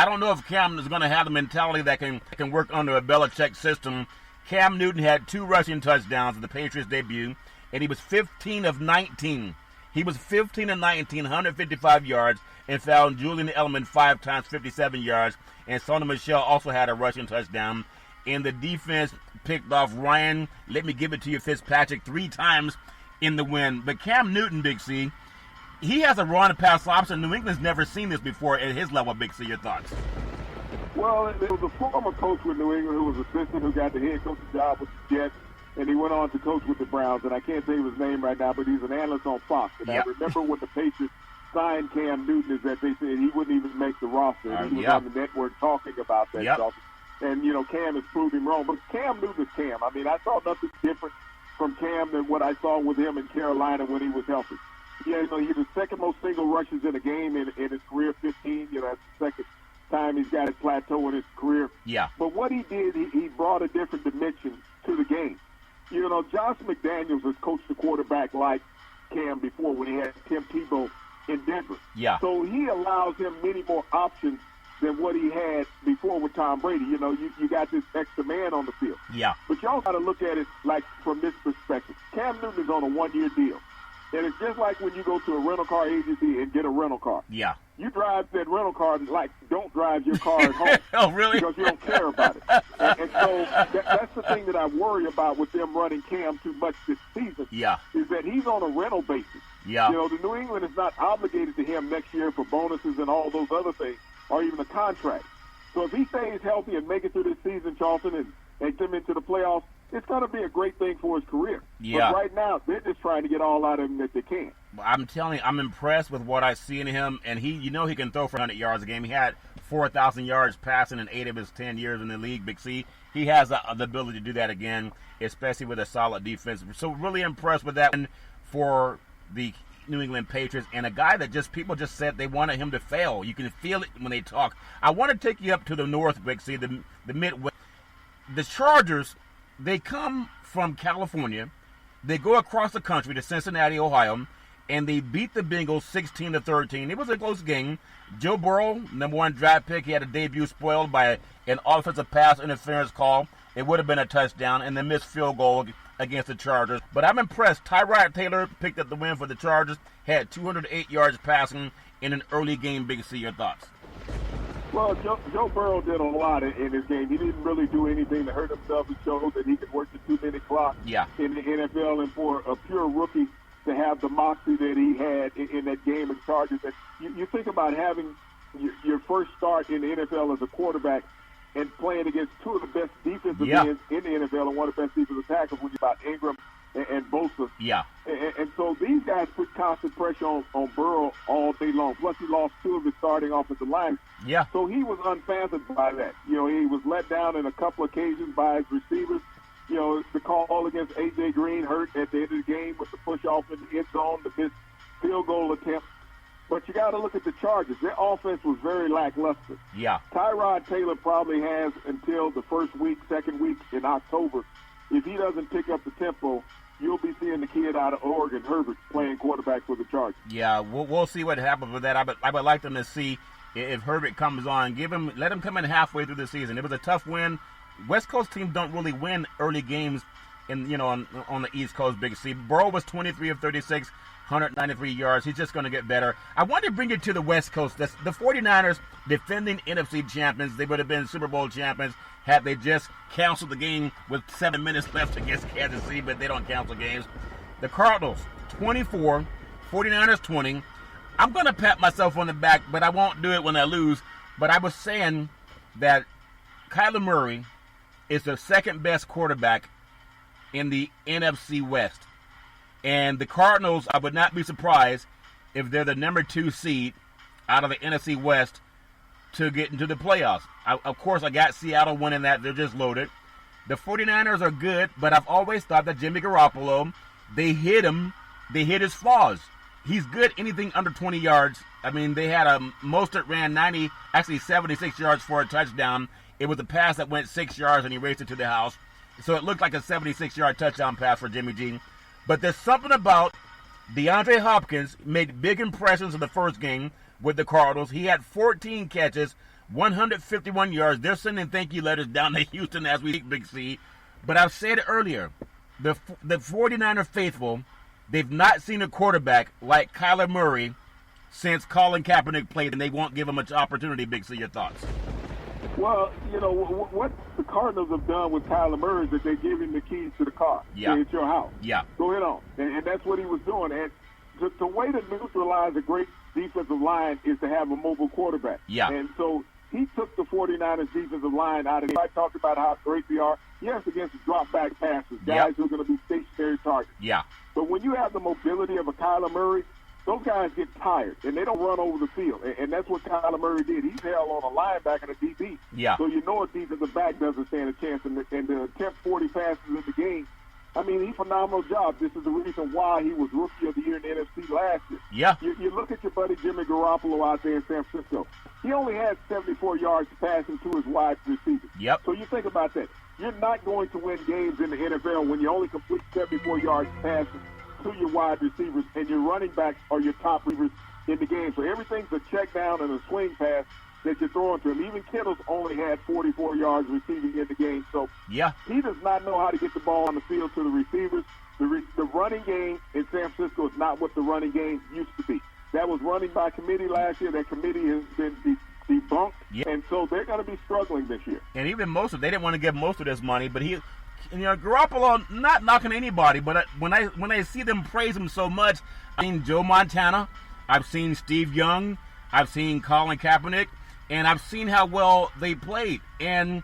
S1: don't know if Cam is going to have the mentality that can work under a Belichick system. Cam Newton had 2 rushing touchdowns in the Patriots debut, and he was 15 of 19 He was 15 and 19, 155 yards, and found Julian Edelman 5 times, 57 yards. And Sonny Michel also had a rushing touchdown. And the defense picked off Ryan, let me give it to you, Fitzpatrick 3 times in the win. But Cam Newton, Big C, he has a run and pass option. New England's never seen this before at his level, Big C. Your thoughts?
S2: Well, there was a former coach with New England who was assistant who got the head coach's job with the Jets, and he went on to coach with the Browns. And I can't say his name right now, but he's an analyst on Fox. And I remember when the Patriots signed Cam Newton, is that they said he wouldn't even make the roster. And he was on the network talking about that stuff. And, you know, Cam has proved him wrong. But Cam Newton is Cam. I mean, I saw nothing different from Cam than what I saw with him in Carolina when he was healthy. Yeah, you know, he's the second most single rushes in a game in his career, 15. You know, that's the second time he's got his plateau in his career.
S1: Yeah.
S2: But what he did, he brought a different dimension to the game. You know, Josh McDaniels has coached a quarterback like Cam before when he had Tim Tebow in Denver.
S1: Yeah.
S2: So he allows him many more options than what he had before with Tom Brady. You know, you got this extra man on the field.
S1: Yeah.
S2: But y'all got to look at it like from this perspective. Cam Newton is on a one-year deal. And it's just like when you go to a rental car agency and get a rental car.
S1: Yeah.
S2: You drive that rental car like don't drive your car at home.
S1: Oh, really?
S2: Because you don't care about it. And so that's the thing that I worry about with them running Cam too much this season.
S1: Yeah.
S2: Is that he's on a rental basis.
S1: Yeah.
S2: You know, the New England is not obligated to him next year for bonuses and all those other things, or even a contract. So if he stays healthy and make it through this season, Charlton, and get them into the playoffs, it's going to be a great thing for his career.
S1: Yeah.
S2: But right now, they're just trying to get all out of him that they can.
S1: I'm telling you, I'm impressed with what I see in him, and he can throw for 100 yards a game. He had 4,000 yards passing in 8 of his 10 years in the league, Big C. He has the ability to do that again, especially with a solid defense. So really impressed with that one for the New England Patriots, and a guy that people just said they wanted him to fail. You can feel it when they talk. I want to take you up to the north, Big C, the Midwest. The Chargers, they come from California. They go across the country to Cincinnati, Ohio, and they beat the Bengals 16-13. It was a close game. Joe Burrow, number 1 draft pick, he had a debut spoiled by an offensive pass interference call. It would have been a touchdown, and the missed field goal against the Chargers. But I'm impressed. Tyrod Taylor picked up the win for the Chargers, had 208 yards passing in an early game. Big C, your thoughts?
S2: Well, Joe Burrow did a lot in his game. He didn't really do anything to hurt himself. He showed that he could work the 2-minute clock in the NFL, and for a pure rookie to have the moxie that he had in that game in Chargers. And you think about having your first start in the NFL as a quarterback and playing against two of the best defensive ends in the NFL and one of the best defensive tackles when you're about Ingram and Bosa.
S1: Yeah.
S2: And so these guys put constant pressure on Burrow all day long. Plus, he lost 2 of his starting offensive linemen.
S1: Yeah.
S2: So he was unfathomable by that. You know, he was let down in a couple occasions by his receivers. You know, the call against A.J. Green hurt at the end of the game with the push-off in the end zone, the missed field goal attempt. But you got to look at the Chargers. Their offense was very lackluster.
S1: Yeah.
S2: Tyrod Taylor probably has until the first week, second week in October. If he doesn't pick up the tempo, you'll be seeing the kid out of Oregon, Herbert, playing quarterback for the Chargers.
S1: Yeah, we'll see what happens with that. I would like them to see if Herbert comes on. Let him come in halfway through the season. It was a tough win. West Coast teams don't really win early games on the East Coast, Big C. Burrow was 23 of 36, 193 yards. He's just going to get better. I want to bring it to the West Coast. The 49ers, defending NFC champions. They would have been Super Bowl champions had they just canceled the game with 7 minutes left against Kansas City, but they don't cancel games. The Cardinals, 24, 49ers 20. I'm going to pat myself on the back, but I won't do it when I lose. But I was saying that Kyler Murray is the second best quarterback in the NFC West. And the Cardinals, I would not be surprised if they're the number 2 seed out of the NFC West to get into the playoffs. Of course, I got Seattle winning that. They're just loaded. The 49ers are good, but I've always thought that Jimmy Garoppolo, they hit him. They hit his flaws. He's good anything under 20 yards. I mean, they had Mostert ran 76 yards for a touchdown. It was a pass that went 6 yards, and he raced it to the house. So it looked like a 76-yard touchdown pass for Jimmy G. But there's something about DeAndre Hopkins made big impressions in the first game with the Cardinals. He had 14 catches, 151 yards. They're sending thank you letters down to Houston as we speak, Big C. But I've said it earlier, the 49er faithful they've not seen a quarterback like Kyler Murray since Colin Kaepernick played, and they won't give him much opportunity. Big C, your thoughts?
S2: Well, what the Cardinals have done with Kyler Murray is that they give him the keys to the car.
S1: Yeah.
S2: It's your house.
S1: Yeah.
S2: Go ahead on. And that's what he was doing. And the way to neutralize a great defensive line is to have a mobile quarterback.
S1: Yeah.
S2: And so he took the 49ers defensive line out of it. I talked about how great they are. Yes, against drop-back passes, guys who are going to be stationary targets.
S1: Yeah.
S2: But when you have the mobility of a Kyler Murray, those guys get tired, and they don't run over the field. And that's what Kyler Murray did. He's held on a linebacker and a DB.
S1: Yeah.
S2: So you know a defensive back doesn't stand a chance. And to attempt 40 passes in the game, I mean, he phenomenal job. This is the reason why he was Rookie of the Year in the NFC last year.
S1: Yeah.
S2: You look at your buddy Jimmy Garoppolo out there in San Francisco. He only had 74 yards passing to his wide receivers.
S1: Yep.
S2: So you think about that. You're not going to win games in the NFL when you only complete 74 yards passing to your wide receivers, and your running backs are your top receivers in the game. So everything's a check down and a swing pass that you're throwing to him. Even Kittle's only had 44 yards receiving in the game. So
S1: yeah,
S2: he does not know how to get the ball on the field to the receivers. The running game in San Francisco is not what the running game used to be. That was running by committee last year. That committee has been debunked, and so they're going to be struggling this year.
S1: And even they didn't want to give most of this money, but Garoppolo, not knocking anybody, but when I see them praise him so much, I've seen Joe Montana, I've seen Steve Young, I've seen Colin Kaepernick, and I've seen how well they played. And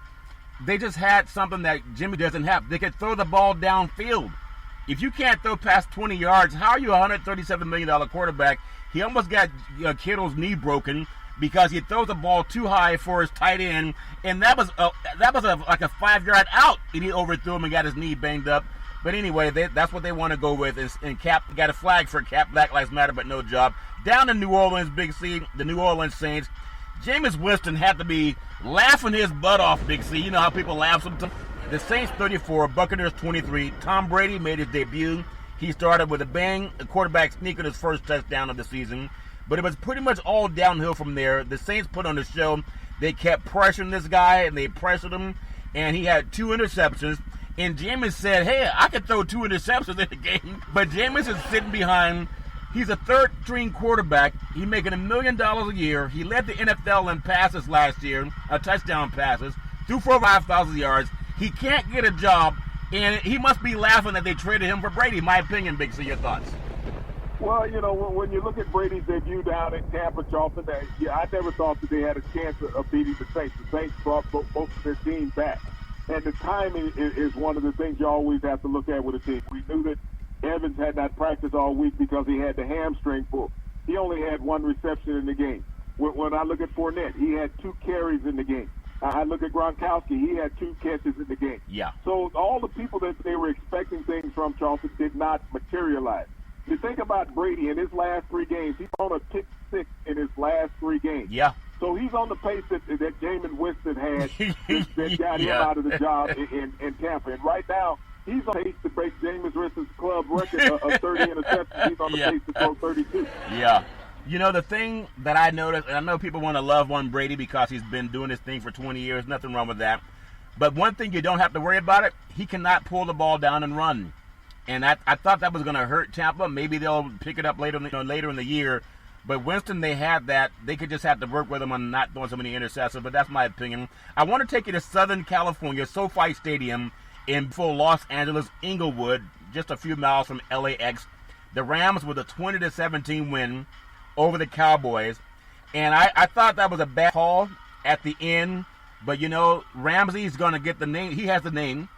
S1: they just had something that Jimmy doesn't have. They could throw the ball downfield. If you can't throw past 20 yards, how are you a $137 million quarterback? He almost got Kittle's knee broken because he throws the ball too high for his tight end, and that was like a 5-yard out, and he overthrew him and got his knee banged up. But anyway, that's what they want to go with. And Cap got a flag for Cap, Black Lives Matter, but no job. Down in New Orleans, Big C, the New Orleans Saints, Jameis Winston had to be laughing his butt off, Big C. You know how people laugh sometimes. The Saints 34, Buccaneers 23. Tom Brady made his debut. He started with a bang, the quarterback sneaking his first touchdown of the season. But it was pretty much all downhill from there. The Saints put on the show. They kept pressuring this guy, and they pressured him, and he had 2 interceptions. And Jameis said, hey, I could throw 2 interceptions in the game. But Jameis is sitting behind. He's a third-string quarterback. He's making $1 million a year. He led the NFL in passes last year, touchdown passes, threw for 5,000 yards. He can't get a job, and he must be laughing that they traded him for Brady. My opinion, Big C, your thoughts?
S2: Well, when you look at Brady's debut down in Tampa, Charleston, I never thought that they had a chance of beating the Saints. The Saints brought both of their teams back. And the timing is one of the things you always have to look at with a team. We knew that Evans had not practiced all week because he had the hamstring pull. He only had 1 reception in the game. When I look at Fournette, he had 2 carries in the game. I look at Gronkowski, he had 2 catches in the game.
S1: Yeah.
S2: So all the people that they were expecting things from, Charleston, did not materialize. You think about Brady in his last 3 games. He's on a pick 6 in his last 3 games.
S1: Yeah.
S2: So he's on the pace that Jameis Winston had that got him out of the job in Tampa. And right now, he's on pace to break Jameis Winston's club record of 30 interceptions. He's on the pace to throw 32.
S1: Yeah. The thing that I noticed, and I know people want to love on Brady because he's been doing this thing for 20 years. Nothing wrong with that. But one thing you don't have to worry about he cannot pull the ball down and run. And I thought that was going to hurt Tampa. Maybe they'll pick it up later in the year. But Winston, they had that. They could just have to work with him on not throwing so many interceptions. But that's my opinion. I want to take you to Southern California, SoFi Stadium in full Los Angeles, Inglewood, just a few miles from LAX. The Rams with a 20-17 win over the Cowboys. And I thought that was a bad call at the end. But, Ramsey's going to get the name. He has the name.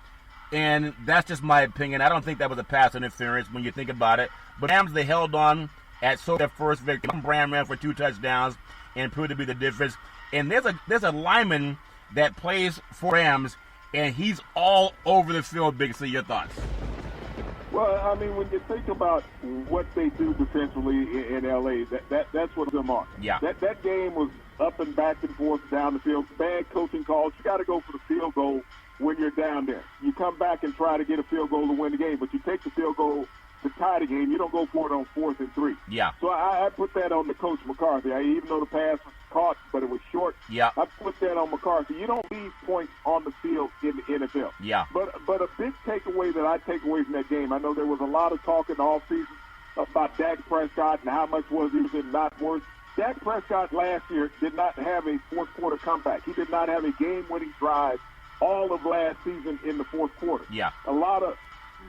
S1: And that's just my opinion. I don't think that was a pass interference when you think about it. But Rams, they held on at their first victory. Brand ran for 2 touchdowns and proved to be the difference. And there's a lineman that plays for Rams, and he's all over the field. Big C, your thoughts?
S2: Well, I mean, when you think about what they do defensively in L.A., that's what them are.
S1: Yeah.
S2: That game was up and back and forth down the field. Bad coaching calls. You got to go for the field goal when you're down there. You come back and try to get a field goal to win the game, but you take the field goal to tie the game. You don't go for it on 4th and 3.
S1: Yeah.
S2: So I put that on the Coach McCarthy. Even though the pass was caught, but it was short.
S1: Yeah.
S2: I put that on McCarthy. You don't leave points on the field in the NFL.
S1: Yeah.
S2: But a big takeaway that I take away from that game, I know there was a lot of talk in the offseason about Dak Prescott and how much was he not worth. Dak Prescott last year did not have a fourth-quarter comeback. He did not have a game-winning drive all of last season in the fourth quarter.
S1: Yeah.
S2: A lot of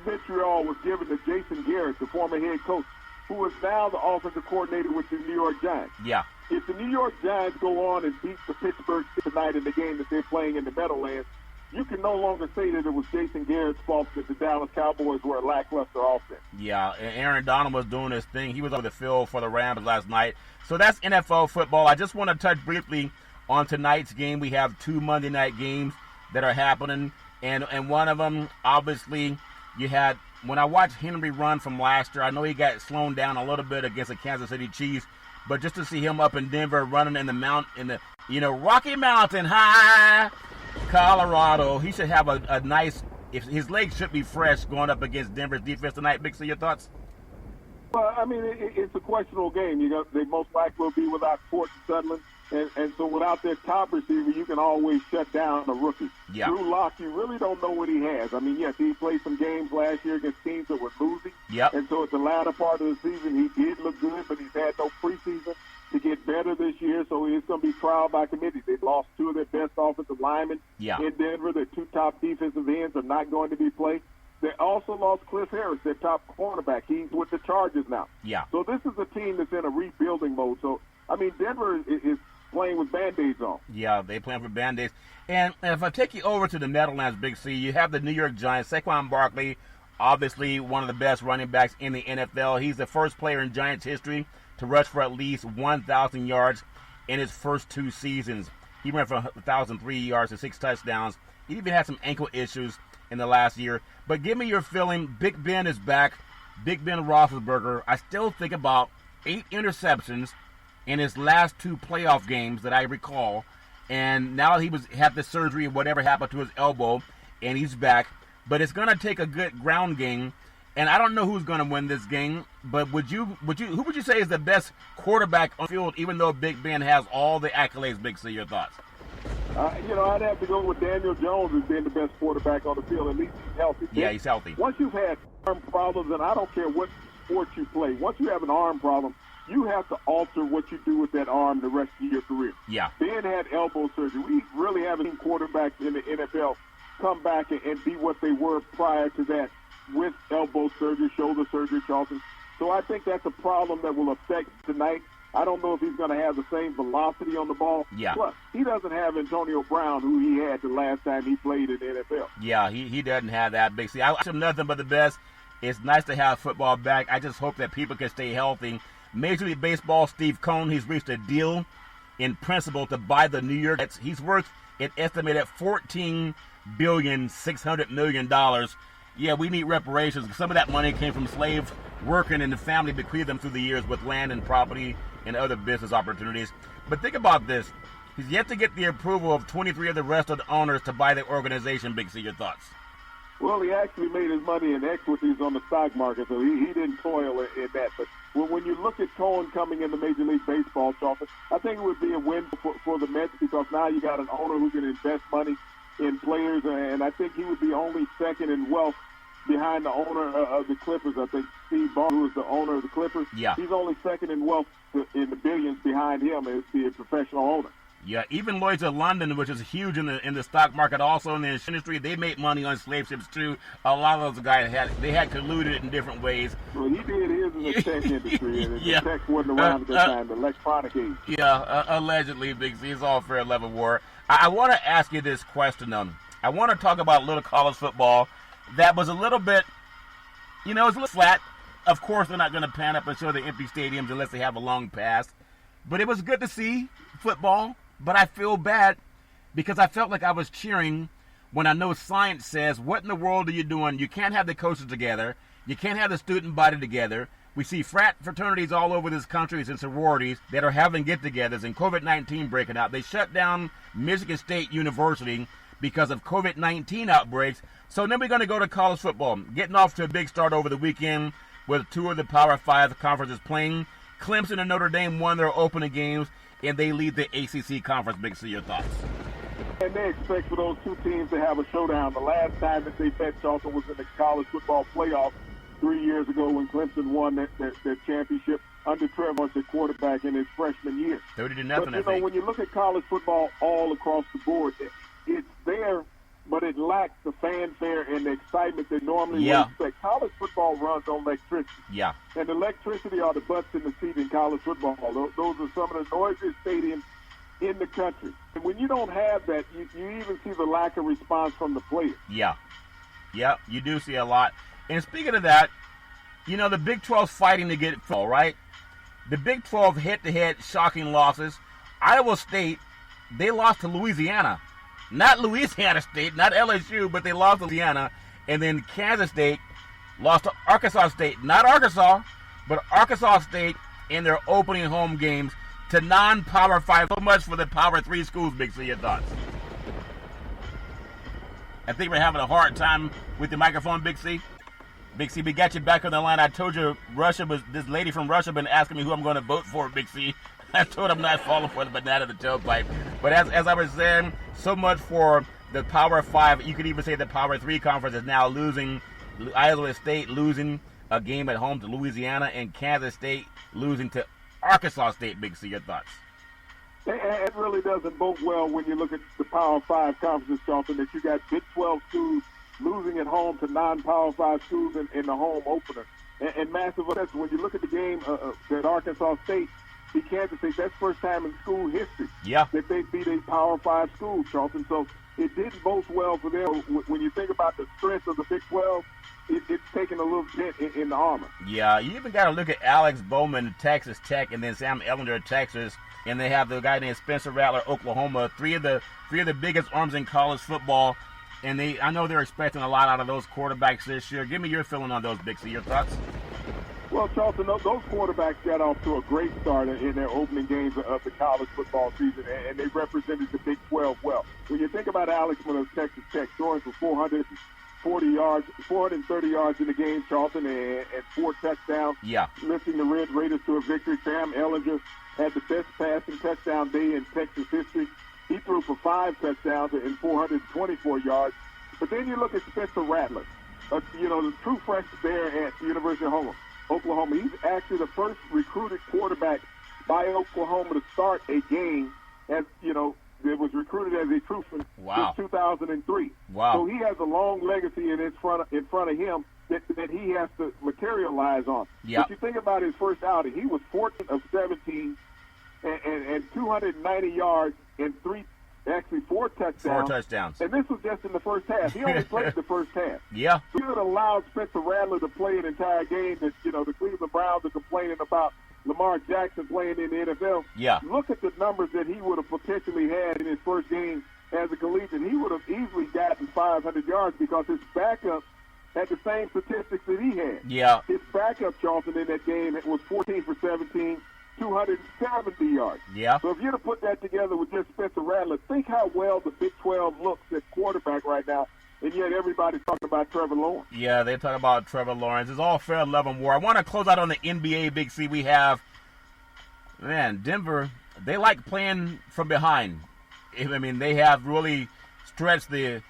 S2: vitriol was given to Jason Garrett, the former head coach, who is now the offensive coordinator with the New York Giants.
S1: Yeah.
S2: If the New York Giants go on and beat the Pittsburgh tonight in the game that they're playing in the Meadowlands, you can no longer say that it was Jason Garrett's fault that the Dallas Cowboys were a lackluster offense.
S1: Yeah, and Aaron Donald was doing his thing. He was over the field for the Rams last night. So that's NFL football. I just want to touch briefly on tonight's game. We have 2 Monday night games that are happening, and one of them, obviously, you had, when I watched Henry run from last year, I know he got slowed down a little bit against the Kansas City Chiefs, but just to see him up in Denver running in the Rocky Mountain High, Colorado, he should have a nice, if his legs should be fresh going up against Denver's defense tonight. Big C, your thoughts?
S2: Well, I mean, it's a questionable game. They most likely will be without Courtney Sutherland. And so without their top receiver, you can always shut down a rookie.
S1: Yeah.
S2: Drew Lock, you really don't know what he has. I mean, yes, he played some games last year against teams that were losing.
S1: Yep.
S2: And so at the latter part of the season, he did look good, but he's had no preseason to get better this year. So it's going to be trial by committee. They lost 2 of their best offensive linemen in Denver. Their 2 top defensive ends are not going to be played. They also lost Cliff Harris, their top cornerback. He's with the Chargers now.
S1: Yeah.
S2: So this is a team that's in a rebuilding mode. So, I mean, Denver is playing with Band-Aids on.
S1: Yeah, they playing for Band-Aids. And if I take you over to the Meadowlands, Big C, you have the New York Giants. Saquon Barkley, obviously one of the best running backs in the NFL. He's the first player in Giants history to rush for at least 1,000 yards in his first 2 seasons. He ran for 1,003 yards and 6 touchdowns. He even had some ankle issues in the last year. But give me your feeling. Big Ben is back. Big Ben Roethlisberger. I still think about 8 interceptions in his last 2 playoff games that I recall. And now he had the surgery, whatever happened to his elbow, and he's back. But it's going to take a good ground game. And I don't know who's going to win this game, but who would you say is the best quarterback on the field, even though Big Ben has all the accolades? Big C, your thoughts?
S2: I'd have to go with Daniel Jones as being the best quarterback on the field. At least he's healthy.
S1: Yeah, he's healthy.
S2: Once you've had arm problems, and I don't care what sport you play, once you have an arm problem, you have to alter what you do with that arm the rest of your career.
S1: Yeah.
S2: Ben had elbow surgery. We really haven't seen quarterbacks in the NFL come back and be what they were prior to that with elbow surgery, shoulder surgery, Charlton. So I think that's a problem that will affect tonight. I don't know if he's going to have the same velocity on the ball.
S1: Yeah.
S2: Plus, he doesn't have Antonio Brown, who he had the last time he played in the NFL.
S1: Yeah, he doesn't have that, Big C. I wish him nothing but the best. It's nice to have football back. I just hope that people can stay healthy. Major League Baseball, Steve Cohen, he's reached a deal in principle to buy the New York Jets. He's worth an estimated $14.6 billion. Yeah, we need reparations. Some of that money came from slaves working, and the family bequeathed them through the years with land and property and other business opportunities. But think about this. He's yet to get the approval of 23 of the rest of the owners to buy the organization. Big C, your thoughts?
S2: Well, he actually made his money in equities on the stock market, so he didn't toil in that. But when you look at Cohen coming into Major League Baseball, Charlton, I think it would be a win for the Mets because now you got an owner who can invest money in players, and I think he would be only second in wealth behind the owner of the Clippers. I think Steve Ballmer, who is the owner of the Clippers, he's only second in wealth in the billions behind him as the professional owner.
S1: Yeah, even Lloyd's of London, which is huge in the stock market, also in the industry, they make money on slave ships too. A lot of those guys had colluded in different ways.
S2: Well, he did his in the tech industry, and the tech wasn't around at that time, the electronic age.
S1: Yeah, allegedly, Big C. It's all fair level war. I want to ask you this question. I want to talk about a little college football that was a little bit, it's a little flat. Of course, they're not going to pan up and show the empty stadiums unless they have a long pass. But it was good to see football. But I feel bad because I felt like I was cheering when I know science says, what in the world are you doing? You can't have the coaches together. You can't have the student body together. We see fraternities all over this country and sororities that are having get-togethers and COVID-19 breaking out. They shut down Michigan State University because of COVID-19 outbreaks. So then we're going to go to college football. Getting off to a big start over the weekend with 2 of the Power 5 conferences playing. Clemson and Notre Dame won their opening games. and they lead the ACC conference. Big C, your thoughts?
S2: And they expect for those two teams to have a showdown. The last time that they met Charleston was in the college football playoff 3 years ago when Clemson won that championship under Trevor Lawrence at quarterback in his freshman year.
S1: 30-0,
S2: but, you know, when you look at college football all across the board, it's there, but it lacks the fanfare and the excitement that normally would expect. College football runs on electricity.
S1: Yeah.
S2: And electricity are the butts in the seat in college football. Those are some of the noisiest stadiums in the country. And when you don't have that, you even see the lack of response from the players.
S1: Yeah. Yeah, you do see a lot. And speaking of that, you know, the Big 12's fighting to get full, right? The Big 12 head-to-head shocking losses. Iowa State, they lost to Louisiana. Not Louisiana State, not LSU, but they lost to Louisiana. And then Kansas State lost to Arkansas State. Not Arkansas, but Arkansas State in their opening home games to non-Power 5. So much for the Power 3 schools, Big C. Your thoughts? I think we're having a hard time with the microphone, Big C. Big C, we got you back on the line. I told you this lady from Russia been asking me who I'm going to vote for, Big C. I told her I'm not falling for the banana in the tailpipe. But as I was saying, so much for the Power 5. You could even say the Power 3 conference is now losing. Iowa State losing a game at home to Louisiana, and Kansas State losing to Arkansas State. Big C, your thoughts?
S2: It really doesn't bode well when you look at the Power 5 conferences, Charlton, that you got Big 12 schools losing at home to non-Power 5 schools in the home opener. And massive upsets. When you look at the game that Arkansas State beat Kansas State, that's first time in school history that they beat a Power 5 school, Charlton. So it didn't bode well for them. When you think about the strength of the Big 12, it's taking a little dent in the armor. Yeah,
S1: you even got to look at Alex Bowman at Texas Tech, and then Sam Ellinger at Texas, and they have the guy named Spencer Rattler, Oklahoma. Three of the biggest arms in college football, and I know they're expecting a lot out of those quarterbacks this year. Give me your feeling on those, Big C. Your thoughts?
S2: Well, Charlton, those quarterbacks got off to a great start in their opening games of the college football season, and they represented the Big 12 well. When you think about Alex Bowman of Texas Tech, throwing for 430 yards in the game, Charlton, and 4 touchdowns, lifting the Red Raiders to a victory. Sam Ellinger had the best passing touchdown day in Texas history. He threw for 5 touchdowns and 424 yards. But then you look at Spencer Rattler, the true freshman there at the University of Oklahoma. He's actually the first recruited quarterback by Oklahoma to start a game as, that was recruited as a true freshman since 2003.
S1: Wow.
S2: So he has a long legacy in front of him that he has to materialize on.
S1: Yep.
S2: If you think about his first outing, he was 14 of 17 and 290 yards and 4 touchdowns.
S1: 4 touchdowns.
S2: And this was just in the first half. He only played the first half.
S1: Yeah.
S2: He would have allowed Spencer Rattler to play an entire game that, the Cleveland Browns are complaining about Lamar Jackson playing in the NFL.
S1: Yeah.
S2: Look at the numbers that he would have potentially had in his first game as a collegiate. He would have easily gotten 500 yards because his backup had the same statistics that he had.
S1: Yeah.
S2: His backup, Charlton, in that game, it was 14 for 17, 270 yards.
S1: Yeah.
S2: So if you're to put that together with just Spencer Rattler, think how well the Big 12 looks at quarterback right now, and yet everybody's talking about Trevor Lawrence.
S1: Yeah, they're talking about Trevor Lawrence. It's all fair love and war. I want to close out on the NBA, Big C. We have, Denver, they like playing from behind. I mean, they have really stretched the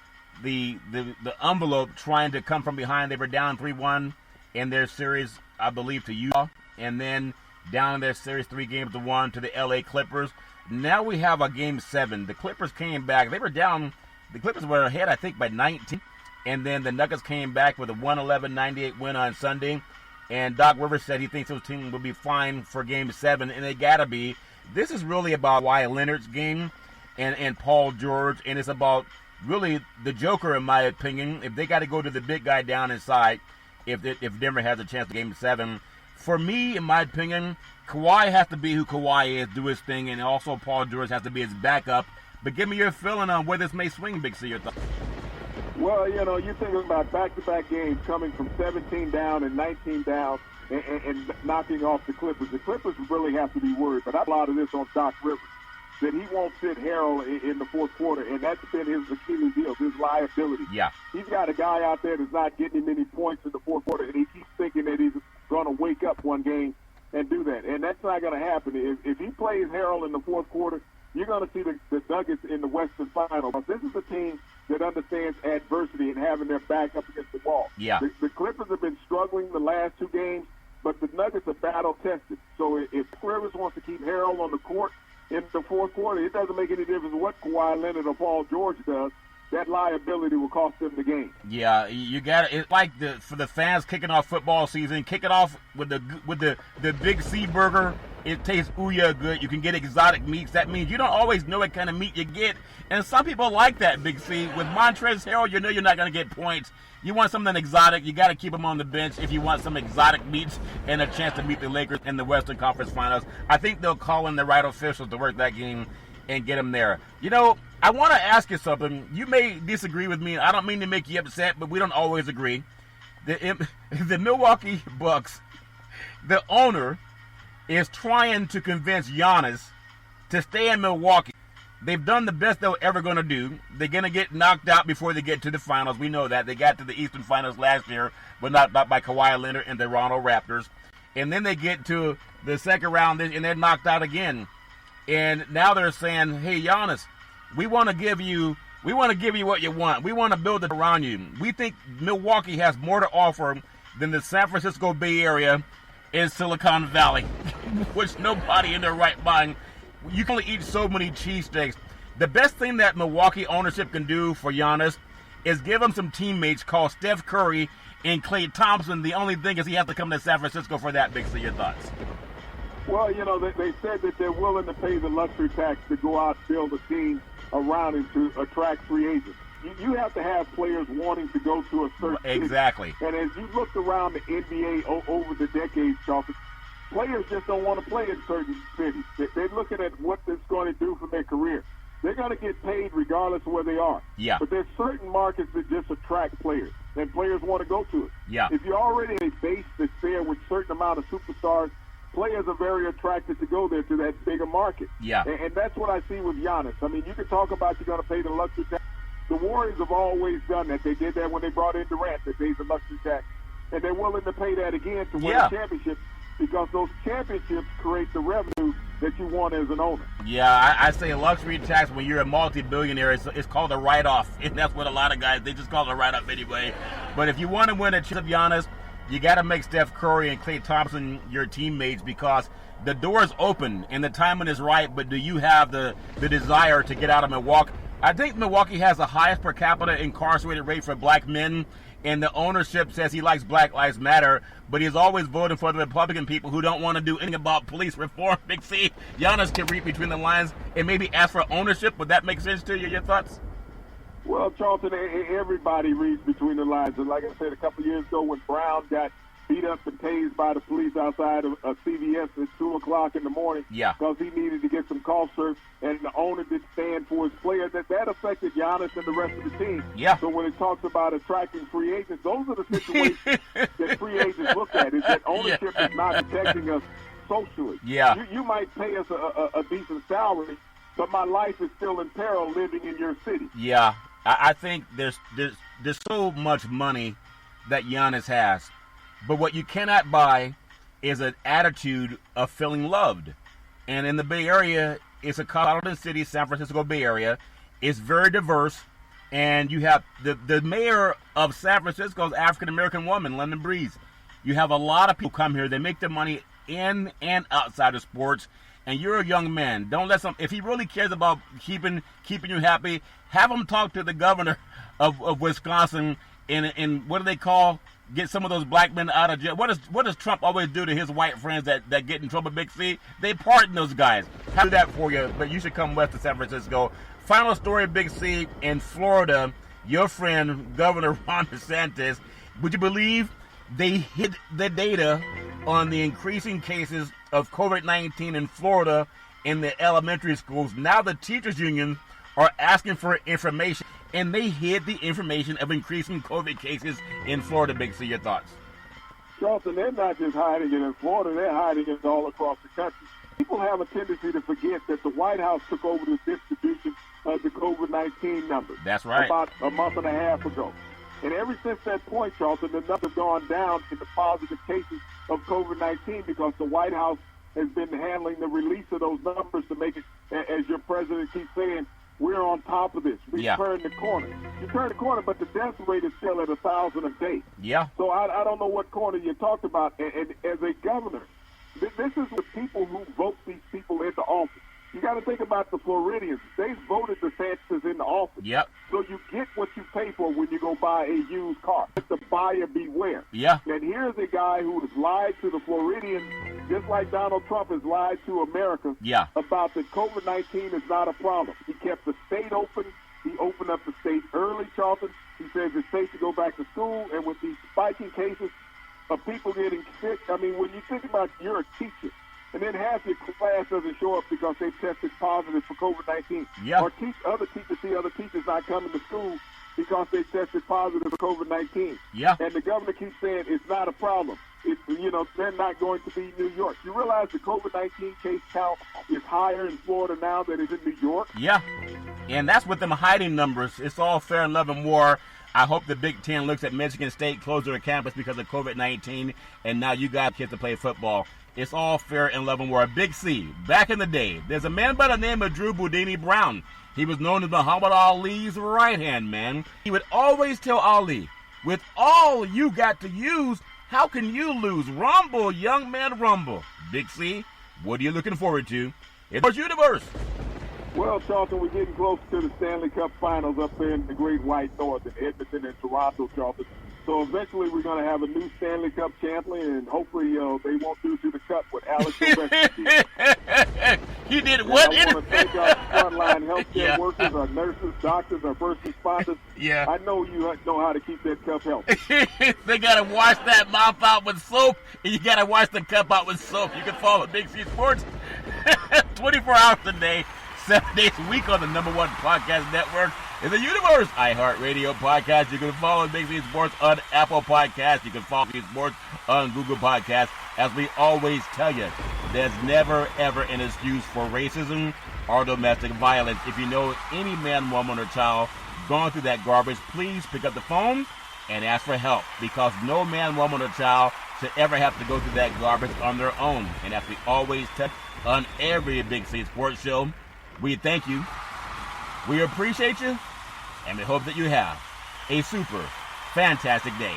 S1: envelope trying to come from behind. They were down 3-1 in their series, I believe, to Utah, and then down in their series 3-1 to the LA Clippers. Now we have a game 7. The Clippers came back. They were down. The Clippers were ahead, I think, by 19. And then the Nuggets came back with a 111-98 win on Sunday. And Doc Rivers said he thinks those teams will be fine for game 7, and they got to be. This is really about Kawhi Leonard's game and Paul George, and it's about really the Joker, in my opinion. If they got to go to the big guy down inside, if Denver has a chance to game 7. For me, in my opinion, Kawhi has to be who Kawhi is, do his thing, and also Paul George has to be his backup. But give me your feeling on where this may swing, Big C. Your thoughts.
S2: Well, you're thinking about back-to-back games coming from 17 down and 19 down and knocking off the Clippers. The Clippers really have to be worried, but I have a lot of this on Doc Rivers, that he won't sit Harrell in the fourth quarter, and that's been his Achilles heel, his liability.
S1: Yeah.
S2: He's got a guy out there that's not getting him any points in the fourth quarter, and he keeps thinking that he's going to wake up one game and do that. And that's not going to happen. If he plays Harrell in the fourth quarter, you're going to see the Nuggets in the Western Final. This is a team that understands adversity and having their back up against the wall.
S1: Yeah.
S2: The Clippers have been struggling the last two games, but the Nuggets are battle-tested. So if Rivers wants to keep Harrell on the court in the fourth quarter, it doesn't make any difference what Kawhi Leonard or Paul George does. That liability will cost them the game.
S1: Yeah, you got it. It's like for the fans kicking off football season, kick it off with the Big C burger. It tastes ooyah good. You can get exotic meats. That means you don't always know what kind of meat you get, and some people like that, Big C. With Montrezl Harrell, you know you're not going to get points. You want something exotic, you got to keep him on the bench if you want some exotic meats and a chance to meet the Lakers in the Western Conference Finals. I think they'll call in the right officials to work that game and get him there. You know, I want to ask you something. You may disagree with me. I don't mean to make you upset, but we don't always agree. The Milwaukee Bucks, the owner, is trying to convince Giannis to stay in Milwaukee. They've done the best they're ever going to do. They're going to get knocked out before they get to the finals. We know that. They got to the Eastern Finals last year, but knocked out by Kawhi Leonard and the Toronto Raptors. And then they get to the second round, and they're knocked out again. And now they're saying, hey, Giannis, we want to give you what you want. We want to build it around you. We think Milwaukee has more to offer than the San Francisco Bay Area and Silicon Valley, which nobody in their right mind. You can only eat so many cheesesteaks. The best thing that Milwaukee ownership can do for Giannis is give him some teammates called Steph Curry and Klay Thompson. The only thing is he has to come to San Francisco for that. Big, so your thoughts?
S2: Well, you know, they said that they're willing to pay the luxury tax to go out and build a team around him to attract free agents. You have to have players wanting to go to a certain
S1: exactly.
S2: city. And as you look around the NBA over the decades, Charles, players just don't want to play in certain cities. They're looking at what it's going to do for their career. They're going to get paid regardless of where they are.
S1: Yeah.
S2: But there's certain markets that just attract players, and players want to go to it.
S1: Yeah.
S2: If you're already in a base that's there with a certain amount of superstars, players are very attracted to go there to that bigger market.
S1: Yeah.
S2: And that's what I see with Giannis. I mean, you can talk about you're going to pay the luxury tax. The Warriors have always done that. They did that when they brought in Durant. They paid the luxury tax. And they're willing to pay that again to win a championship because those championships create the revenue that you want as an owner.
S1: Yeah, I say a luxury tax when you're a multi-billionaire, it's called a write-off. And that's what a lot of guys, they just call it a write-off anyway. But if you want to win a chip, Giannis, you got to make Steph Curry and Klay Thompson your teammates because the door is open and the timing is right, but do you have the desire to get out of Milwaukee? I think Milwaukee has the highest per capita incarcerated rate for black men, and the ownership says he likes Black Lives Matter, but he's always voting for the Republican people who don't want to do anything about police reform. Big C, Giannis can read between the lines and maybe ask for ownership. Would that make sense to you? Your thoughts?
S2: Well, Charlton, everybody reads between the lines. And like I said, a couple of years ago when Brown got beat up and tased by the police outside of CVS at 2 o'clock in the morning because he needed to get some cough syrup, and the owner did stand for his player, that affected Giannis and the rest of the team.
S1: Yeah.
S2: So when it talks about attracting free agents, those are the situations that free agents look at, is that ownership is not protecting us socially.
S1: Yeah.
S2: You might pay us a decent salary, but my life is still in peril living in your city.
S1: Yeah. I think there's so much money that Giannis has. But what you cannot buy is an attitude of feeling loved. And in the Bay Area, it's a cosmopolitan city, San Francisco Bay Area. It's very diverse. And you have the mayor of San Francisco is African-American woman, London Breeze. You have a lot of people come here. They make their money in and outside of sports. And you're a young man. Don't let if he really cares about keeping you happy, have him talk to the governor of Wisconsin and what do they call? Get some of those black men out of jail. What does Trump always do to his white friends that get in trouble, Big C? They pardon those guys. I'll do that for you, but you should come west to San Francisco. Final story, Big C, in Florida, your friend, Governor Ron DeSantis, would you believe they hid the data on the increasing cases of COVID-19 in Florida in the elementary schools? Now the teachers union are asking for information, and they hid the information of increasing COVID cases in Florida. Big C, your thoughts?
S2: Charlton, they're not just hiding it in Florida, they're hiding it all across the country. People have a tendency to forget that the White House took over the distribution of the COVID-19 numbers.
S1: That's right.
S2: About a month and a half ago. And ever since that point, Charlton, the numbers have gone down in the positive cases of COVID-19 because the White House has been handling the release of those numbers to make it, as your president keeps saying, we're on top of this. We turned the corner. You turn the corner, but the death rate is still at 1,000 a day.
S1: Yeah.
S2: So I don't know what corner you talked about. And as a governor, this is the people who vote these people into office. You got to think about the Floridians. They voted DeSantis into office.
S1: Yep.
S2: So you get what you pay for when you go buy a used car. Let the buyer beware.
S1: Yeah.
S2: And here's a guy who has lied to the Floridians, just like Donald Trump has lied to America about that COVID-19 is not a problem. He kept the state open. He opened up the state early, Charlton. He says it's safe to go back to school. And with these spiking cases of people getting sick, I mean, when you think about you're a teacher, and then half your class doesn't show up because they tested positive for COVID-19.
S1: Yeah.
S2: Or other teachers see other teachers not coming to school because they tested positive for COVID-19.
S1: Yeah.
S2: And the governor keeps saying it's not a problem. It's, they're not going to be New York. You realize the COVID-19 case count is higher in Florida now than it is in New York?
S1: Yeah. And that's with them hiding numbers. It's all fair and love and war. I hope the Big Ten looks at Michigan State, close their campus because of COVID-19, and now you got kids to play football. It's all fair and love and war. Big C, back in the day, there's a man by the name of Drew Boudini Brown. He was known as Muhammad Ali's right-hand man. He would always tell Ali, with all you got to use, how can you lose? Rumble, young man, rumble. Big C, what are you looking forward to? It's Universe.
S2: Well, Charlton, we're getting close to the Stanley Cup Finals up there in the Great White North in Edmonton and Toronto, Charlton. So eventually we're going to have a new Stanley Cup champion, and hopefully they won't do to the cut what Alex Ovechkin did.
S1: He did what?
S2: I want to thank our frontline healthcare workers, our nurses, doctors, our first responders.
S1: Yeah.
S2: I know you know how to keep that cup healthy.
S1: They got to wash that mouth out with soap, and you got to wash the cup out with soap. You can follow Big C Sports 24 hours a day, 7 days a week on the #1 podcast network in the universe, iHeartRadio podcast. You can follow Big C Sports on Apple Podcasts. You can follow Big C Sports on Google Podcasts. As we always tell you, there's never, ever an excuse for racism or domestic violence. If you know any man, woman, or child going through that garbage, please pick up the phone and ask for help, because no man, woman, or child should ever have to go through that garbage on their own. And as we always tell on every Big C Sports show, we thank you, we appreciate you, and we hope that you have a super fantastic day.